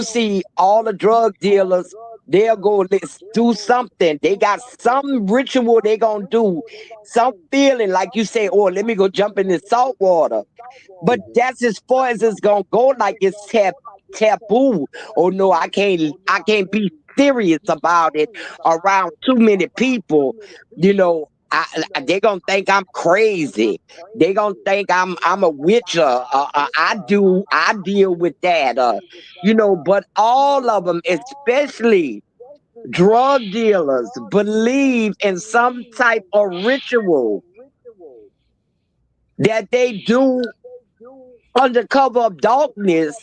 see all the drug dealers, they'll go, let's do something. They got some ritual they gonna do, some feeling like you say, oh, let me go jump in the salt water. But that's as far as it's gonna go. Like it's have taboo. Oh no, I can't be serious about it around too many people. You know, they gonna think I'm crazy. They gonna think I'm a witch. I deal with that. You know, but all of them, especially drug dealers, believe in some type of ritual that they do under cover of darkness,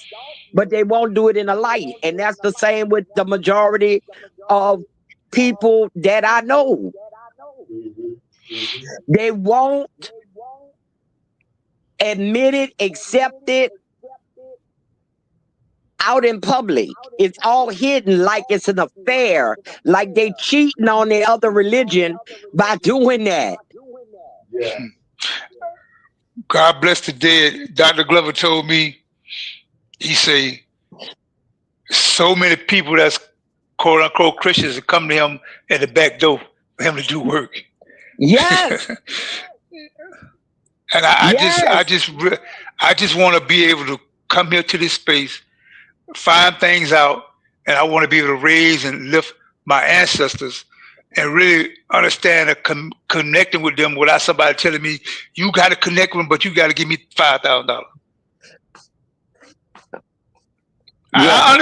but they won't do it in the light. And that's the same with the majority of people that I know. They won't admit it, accept it out in public. It's all hidden like it's an affair, like they cheating on the other religion by doing that. Yeah. God bless the dead. Dr. Glover told me, he say, so many people that's quote unquote Christians come to him at the back door for him to do work. Yes. And I just want to be able to come here to this space, find things out, and I want to be able to raise and lift my ancestors and really understand connecting with them without somebody telling me, you got to connect with them, but you got to give me $5,000. Yeah. I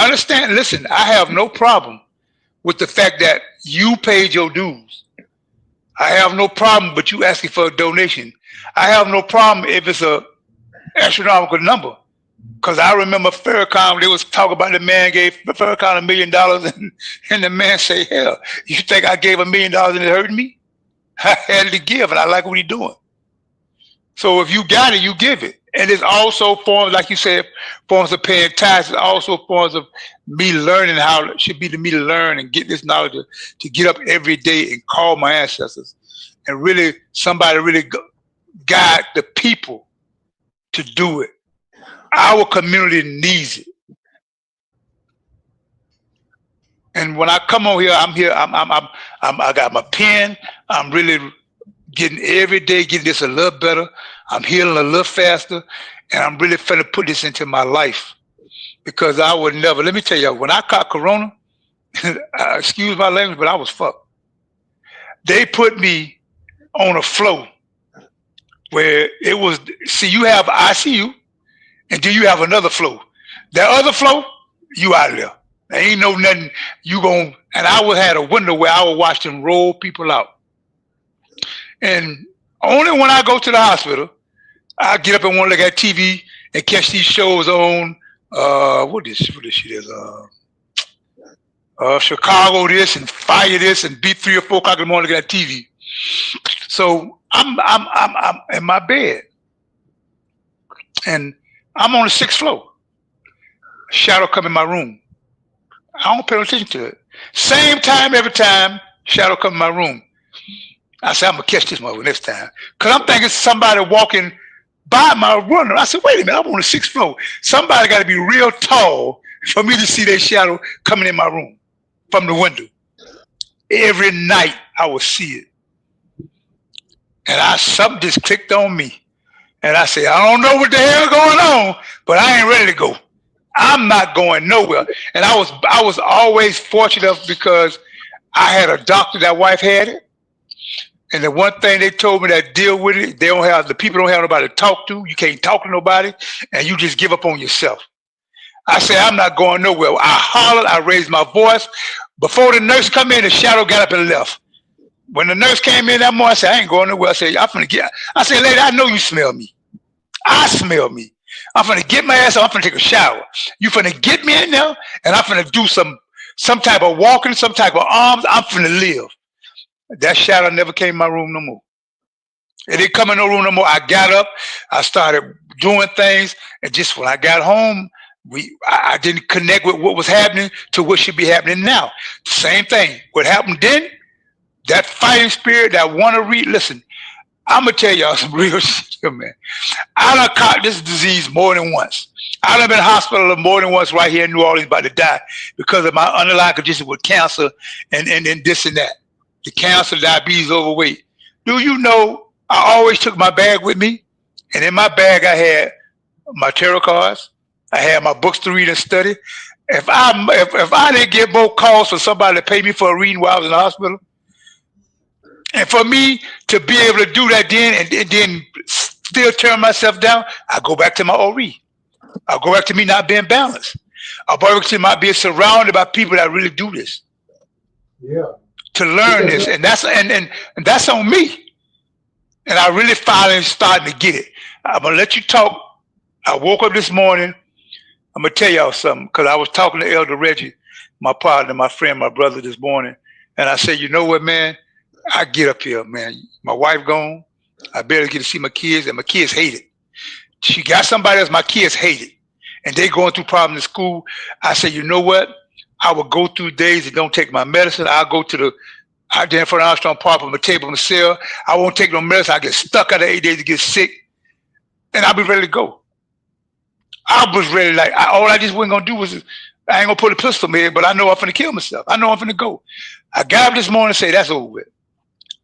understand. Listen, I have no problem with the fact that you paid your dues. I have no problem with you asking for a donation. I have no problem if it's a astronomical number. Because I remember Farrakhan, they was talking about the man gave Farrakhan $1 million, and the man say, hell, you think I gave $1 million and it hurt me? I had to give, and I like what he's doing. So if you got it, you give it. And it's also forms, like you said, forms of paying taxes, it's also forms of me learning how it should be to me to learn and get this knowledge to get up every day and call my ancestors. And really, somebody really guide the people to do it. Our community needs it. And when I come on here, I got my pen. I'm really getting every day, getting this a little better. I'm healing a little faster, and I'm really finna put this into my life because I would never. Let me tell you, when I caught Corona, excuse my language, but I was fucked. They put me on a flow where it was. See, you have ICU. And do you have another flow? That other flow, you out of there. There ain't no nothing you gon', and I would had a window where I would watch them roll people out. And only when I go to the hospital, I get up and want to look at TV and catch these shows on, what this shit is, Chicago this and Fire this and be 3 or 4 o'clock in the morning looking at TV. So I'm in my bed. And I'm on the 6th floor. Shadow come in my room. I don't pay no attention to it. Same time every time, shadow come in my room. I said, I'm gonna catch this mother next time. Cause I'm thinking somebody walking by my room. I said, wait a minute, I'm on the 6th floor. Somebody gotta be real tall for me to see their shadow coming in my room from the window. Every night I would see it. And something just clicked on me. And I said, I don't know what the hell going on, but I ain't ready to go. I'm not going nowhere. And I was always fortunate because I had a doctor, that wife had it. And the one thing they told me that deal with it, the people don't have nobody to talk to. You can't talk to nobody, and you just give up on yourself. I said, I'm not going nowhere. I hollered, I raised my voice. Before the nurse come in, the shadow got up and left. When the nurse came in that morning, I said, I ain't going nowhere. I said, I said, lady, I know you smell me. I smell me. I'm finna get my ass up. I'm finna take a shower. You finna get me in there, and I'm finna do some type of walking, some type of arms. I'm finna live. That shadow never came in my room no more. It didn't come in no room no more. I got up. I started doing things, and just when I got home, I didn't connect with what was happening to what should be happening now. Same thing. What happened then? That fighting spirit, that want to read. Listen, I'm gonna tell y'all some real shit, man. I done caught this disease more than once. I done been in hospital more than once right here in New Orleans about to die because of my underlying condition with cancer and this and that. The cancer, diabetes, overweight. Do you know I always took my bag with me? And in my bag I had my tarot cards, I had my books to read and study. If I didn't get more calls for somebody to pay me for a reading while I was in the hospital, and for me to be able to do that and then still turn myself down, I go back to my ORE. I'll go back to me not being balanced. I'll go back to my being surrounded by people that really do this. Yeah. To learn this, and that's on me. And I really finally starting to get it. I'm gonna let you talk. I woke up this morning. I'm gonna tell y'all something, because I was talking to Elder Reggie, my partner, my friend, my brother, this morning, and I said, you know what, man? I get up here, man. My wife gone. I barely get to see my kids, and my kids hate it. She got somebody else. My kids hate it, and they going through problems in school. I said, you know what? I will go through days and don't take my medicine. I'll go to the Jennifer Armstrong Park on my table in the cell. I won't take no medicine. I get stuck out of 8 days to get sick, and I'll be ready to go. I was ready, like all I just wasn't gonna do was I ain't gonna put a pistol in my head, but I know I'm finna kill myself. I know I'm finna go. I got up this morning and say that's over with.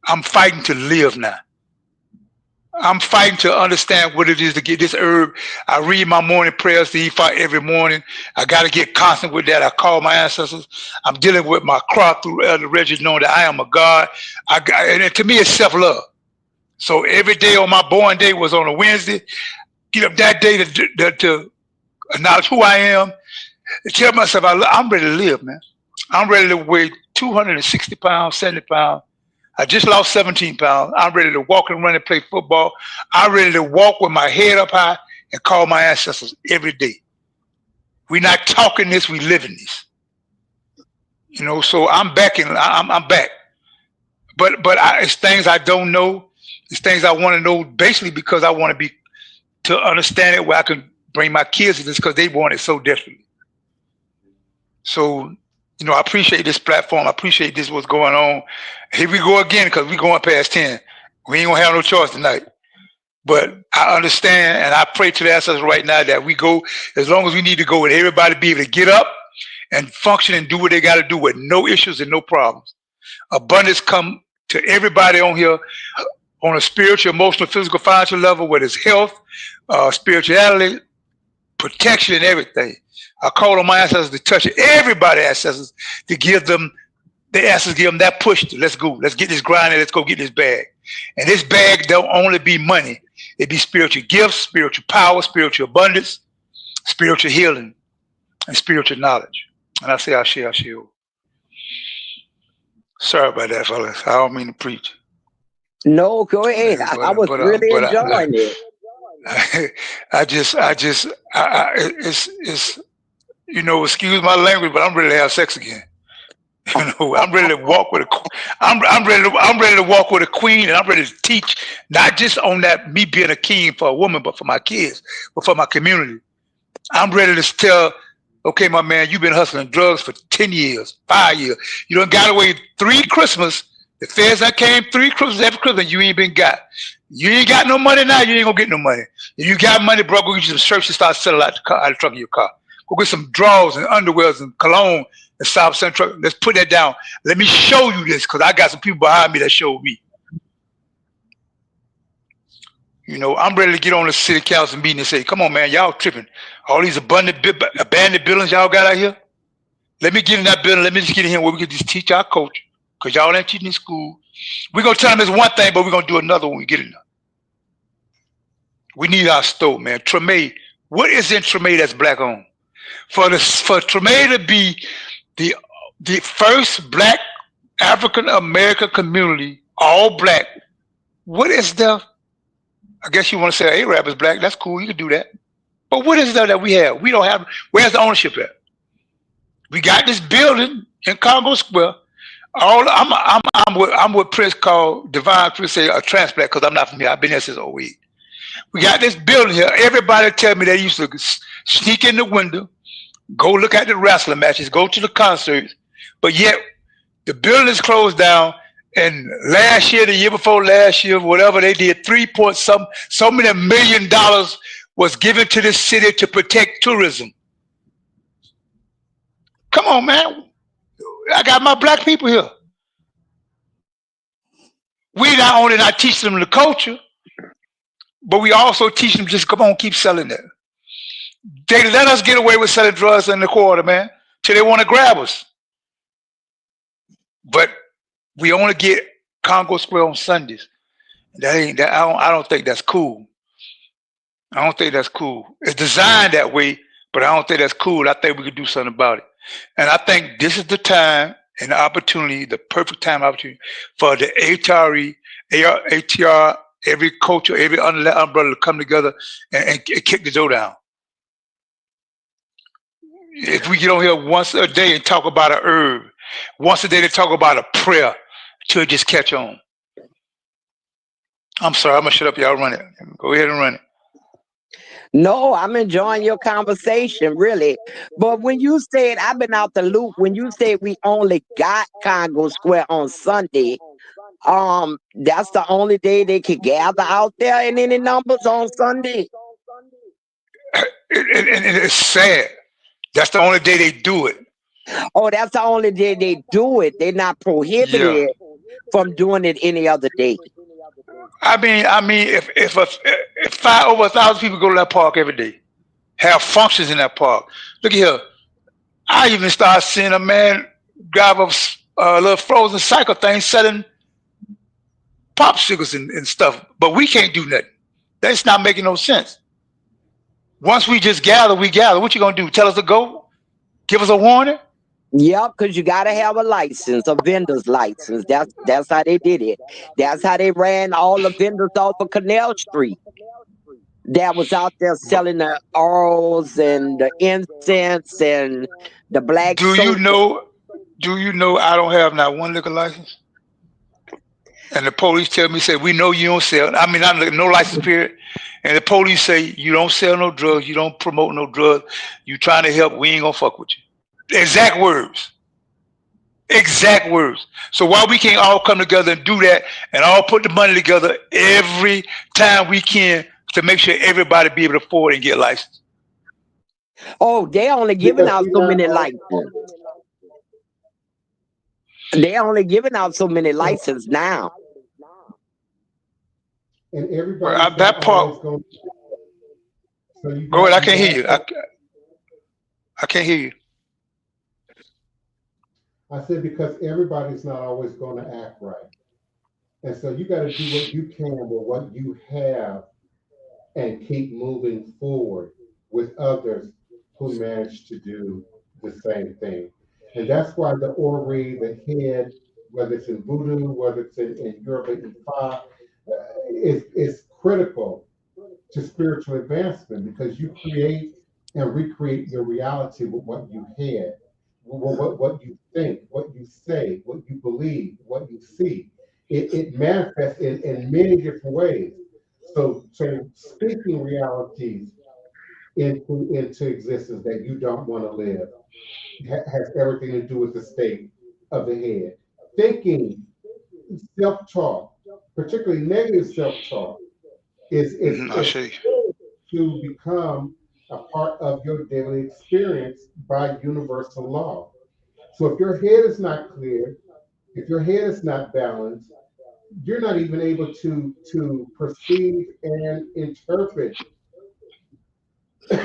I'm fighting to live now. I'm fighting to understand what it is to get this herb. I read my morning prayers to Ephah every morning. I got to get constant with that. I call my ancestors. I'm dealing with my crop through Elder Reggie, knowing that I am a God. And to me, it's self-love. So every day on my born day was on a Wednesday. Get up that day to acknowledge who I am. And tell myself I'm ready to live, man. I'm ready to weigh 260 pounds, 70 pounds. I just lost 17 pounds. I'm ready to walk and run and play football. I'm ready to walk with my head up high and call my ancestors every day. We're not talking this, we living this. You know, so I'm back and I'm back. But it's things I don't know. It's things I want to know basically because I want to understand it where I can bring my kids to this because they want it so desperately. So, you know, I appreciate this platform. I appreciate this, what's going on. Here we go again, because we're going past 10. We ain't gonna have no choice tonight. But I understand, and I pray to the ancestors right now that we go as long as we need to go, and everybody be able to get up and function and do what they got to do with no issues and no problems. Abundance come to everybody on here on a spiritual, emotional, physical, financial level, whether it's health, spirituality, protection, and everything. I call on my ancestors to touch everybody's ancestors to give them, the ancestors give them that push to let's go, let's get this grind and let's go get this bag. And this bag don't only be money, it be spiritual gifts, spiritual power, spiritual abundance, spiritual healing, and spiritual knowledge. And I say Asé O. Sorry about that, fellas. I don't mean to preach. No, go ahead. I was really enjoying it. It's you know, excuse my language, but I'm ready to have sex again. You know, I'm ready to walk with I'm ready to walk with a queen, and I'm ready to teach, not just on that me being a king for a woman, but for my kids, but for my community. I'm ready to tell, okay, my man, you've been hustling drugs for 10 years, 5 years. You done got away 3 Christmas. The feds that came 3 Christmas after Christmas, you ain't been got. You ain't got no money now, you ain't gonna get no money. If you got money, bro, go get you some shirts and start selling out the trunk of your car. Go get some drawers and underwears and cologne and stop selling truck. Let's put that down. Let me show you this, because I got some people behind me that showed me. You know, I'm ready to get on the city council meeting and say, come on, man, y'all tripping. All these abandoned buildings y'all got out here. Let me get in that building. Let me just get in here where we can just teach our culture, because y'all ain't teaching in school. We're going to tell them it's one thing, but we're going to do another when we get in there. We need our store, man. Treme, what is in Treme that's black owned? For Treme to be the first black African American community, all black, what is there? I guess you want to say Arab is black. That's cool. You can do that. But what is there that we have? We don't have. Where's the ownership at? We got this building in Congo Square. I'm with Prince called Divine Prince, say a transplant, because I'm not from here. I've been here since 08. We got this building here. Everybody tell me they used to sneak in the window, go look at the wrestling matches, go to the concerts, but yet the building is closed down. And last year, the year before last year, whatever they did, so many $1 million was given to this city to protect tourism. Come on, man. I got my black people here. We not only not teaching them the culture, but we also teach them just come on, keep selling that. They let us get away with selling drugs in the quarter, man, till they want to grab us. But we only get Congo Square on Sundays. That ain't that. I don't think that's cool. I don't think that's cool. It's designed that way, but I don't think that's cool. I think we could do something about it. And I think this is the time and the opportunity, the perfect time opportunity for the HRE, ATR, every culture, every umbrella to come together and kick the door down. If we get on here once a day and talk about a herb, once a day to talk about a prayer, till it just catch on. I'm sorry, I'm gonna shut up. Y'all run it. Go ahead and run it. No, I'm enjoying your conversation, really. But when you said, I've been out the loop, when you said we only got Congo Square on Sunday, that's the only day they could gather out there in any numbers on Sunday. And it's sad. That's the only day they do it. Oh, that's the only day they do it. They're not prohibited from doing it any other day. I mean, if over 1,000 people go to that park every day, have functions in that park. Look at here. I even started seeing a man drive a little frozen cycle thing selling popsicles and stuff, but we can't do nothing. That's not making no sense. Once we just gather, we gather. What you gonna do? Tell us to go? Give us a warning? Yep, because you gotta have a license, a vendor's license. That's how they did it. That's how they ran all the vendors off of Canal Street. That was out there selling the oils and the incense and the black. Do you know I don't have not one liquor license? And the police tell me, say, we know you don't sell. I mean, I'm no license period. And the police say, you don't sell no drugs. You don't promote no drugs. You trying to help. We ain't gonna fuck with you. Exact words. Exact words. So why we can't all come together and do that and all put the money together every time we can to make sure everybody be able to afford and get licensed? Oh, they only giving out so many licenses. They only giving out so many licenses now. And everybody that part. Go ahead. I can't hear you. I can't hear you. I said because everybody's not always going to act right, and so you got to do what you can with what you have, and keep moving forward with others who manage to do the same thing. And that's why the Ori, the head, whether it's in Voodoo, whether it's in Yoruba and Fa, is critical to spiritual advancement because you create and recreate your reality with what you had, what you think, what you say, what you believe, what you see. It manifests in many different ways. So speaking realities into existence that you don't want to live has everything to do with the state of the head. Thinking, self-talk, particularly negative self-talk, is to become a part of your daily experience by universal law. So if your head is not clear, if your head is not balanced, you're not even able to perceive and interpret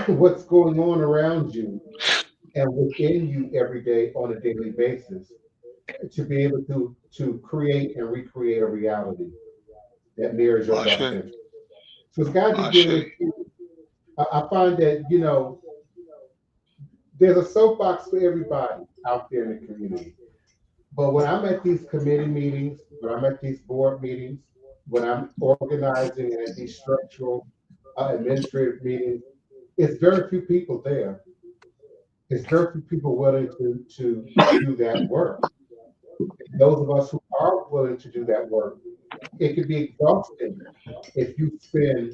what's going on around you and within you every day on a daily basis to be able to create and recreate a reality that mirrors your best interest. So it's got to be I find that, there's a soapbox for everybody out there in the community. But when I'm at these committee meetings, when I'm at these board meetings, when I'm organizing at these structural administrative meetings, it's very few people there. It's very few people willing to do that work. Those of us who are willing to do that work, it can be exhausting if you spend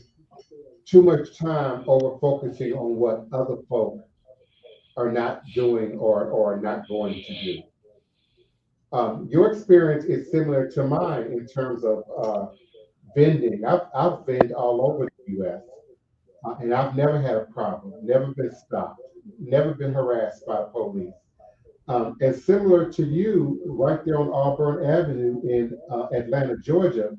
too much time over focusing on what other folk are not doing or are not going to do. Your experience is similar to mine in terms of vending. I've vended all over the U.S. And I've never had a problem, never been stopped, never been harassed by police. And similar to you, right there on Auburn Avenue in Atlanta, Georgia,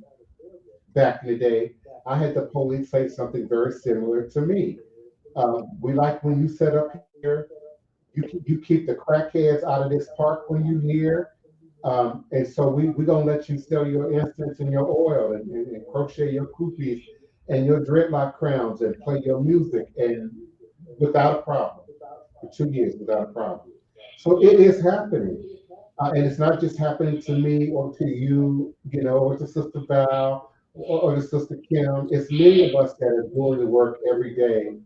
back in the day, I had the police say something very similar to me. We like when you set up here. You keep the crackheads out of this park when you here. And so we're gonna let you sell your incense and your oil and crochet your koofies and your dreadlock crowns and play your music and without a problem for 2 years without a problem. So it is happening. And it's not just happening to me or to you, you know, or to Sister Val or to Sister Kim. It's many of us that are doing the work every day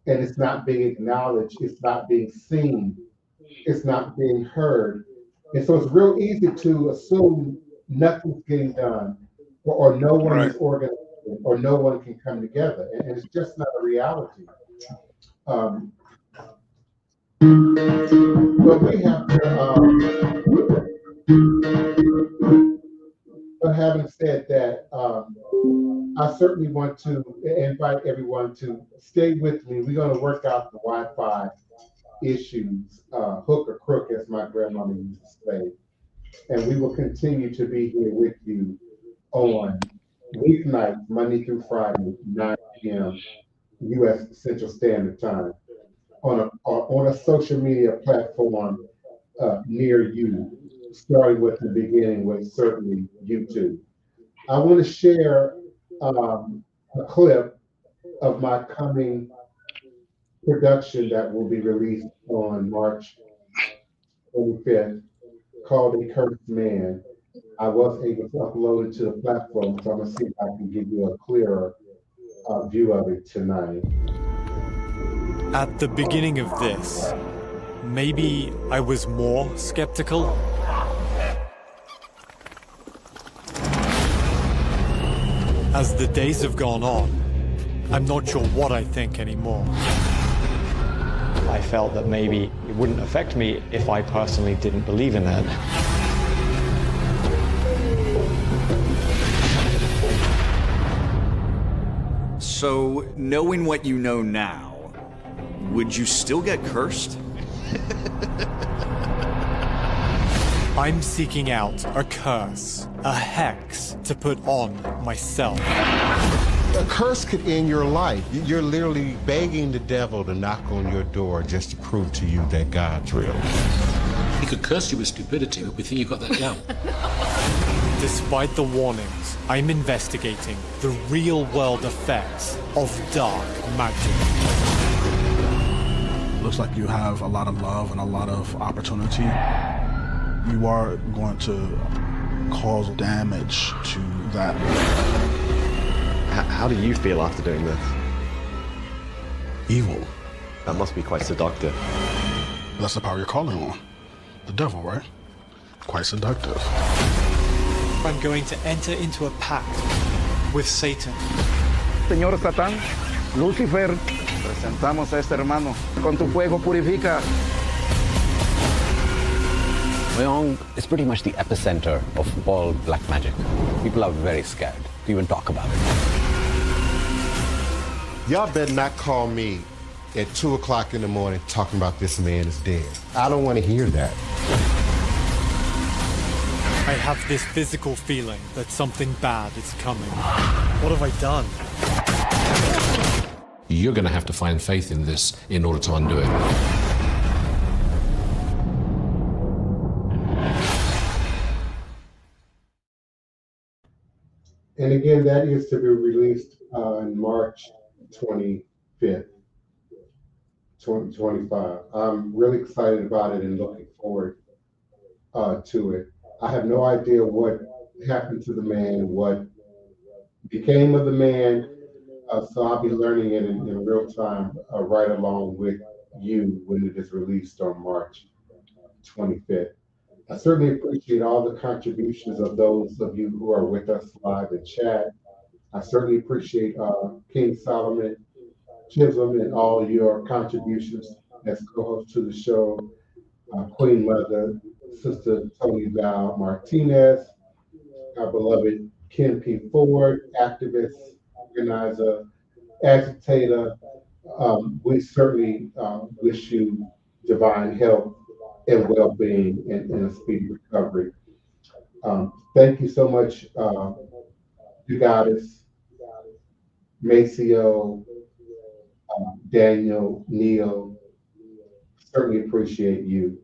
and it's not being acknowledged, it's not being seen, it's not being heard. And so it's real easy to assume nothing's getting done or no one Right. is organized or no one can come together. And it's just not a reality. Um, but we have to, but having said that, I certainly want to invite everyone to stay with me. We're going to work out the Wi-Fi issues, hook or crook, as my grandmama used to say. And we will continue to be here with you on weeknights, Monday through Friday, 9 p.m. U.S. Central Standard Time, on a social media platform near you, starting with the beginning with certainly YouTube. I want to share a clip of my coming production that will be released on March 25th called A Cursed Man. I was able to upload it to the platform, so I'm going to see if I can give you a clearer view of it tonight. At the beginning of this, maybe I was more skeptical. As the days have gone on, I'm not sure what I think anymore. I felt that maybe it wouldn't affect me if I personally didn't believe in it. So, knowing what you know now, would you still get cursed? I'm seeking out a curse, a hex to put on myself. A curse could end your life. You're literally begging the devil to knock on your door just to prove to you that God's real. He could curse you with stupidity, but we think you got that down. Despite the warnings, I'm investigating the real-world effects of dark magic. Looks like you have a lot of love and a lot of opportunity. You are going to cause damage to that. How do you feel after doing this? Evil. That must be quite seductive. That's the power you're calling on. The devil, right? Quite seductive. I'm going to enter into a pact with Satan. Señor Satán, Lucifer, presentamos a este hermano. Con tu fuego purifica. Wyong is pretty much the epicenter of all black magic. People are very scared to even talk about it. Y'all better not call me at 2 o'clock in the morning talking about this man is dead. I don't want to hear that. I have this physical feeling that something bad is coming. What have I done? You're going to have to find faith in this in order to undo it. And again, that is to be released on March 25th, 2025. I'm really excited about it and looking forward to it. I have no idea what happened to the man, what became of the man, so I'll be learning it in real time right along with you when it is released on March 25th. I certainly appreciate all the contributions of those of you who are with us live in chat. I certainly appreciate King Solomon Chisholm and all your contributions as co-host to the show. Queen Mother, Sister Tony Val Martinez, our beloved Ken P. Ford, activist, organizer, agitator. We certainly wish you divine health and well-being and a speedy recovery. Thank you so much, you Goddess, Asé O, Daniel, Neil, certainly appreciate you.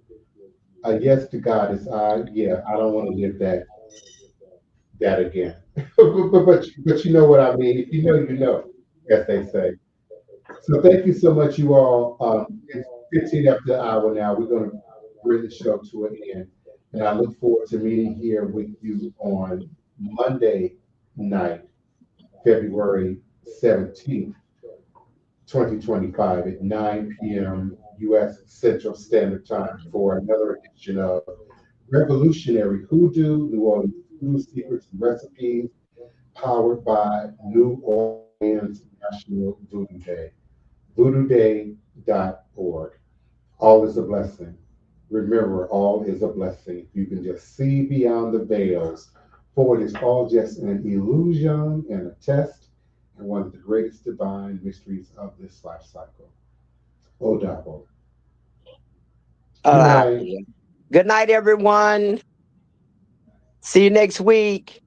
Yes to God is yeah, I don't want to live that again. But you know what I mean. If you know, as they say. So thank you so much, you all. It's 15 after the hour now. We're going to bring the show to an end. And I look forward to meeting here with you on Monday night, February 17th, 2025 at 9 p.m. U.S. Central Standard Time for another edition of Revolutionary Hoodoo, New Orleans Voodoo Secrets and Recipes, powered by New Orleans National Voodoo Day. VoodooDay.org. All is a blessing. Remember, all is a blessing. If you can just see beyond the veils, for it is all just an illusion and a test, and one of the greatest divine mysteries of this life cycle. Odabo. Good night. Good night, everyone. See you next week.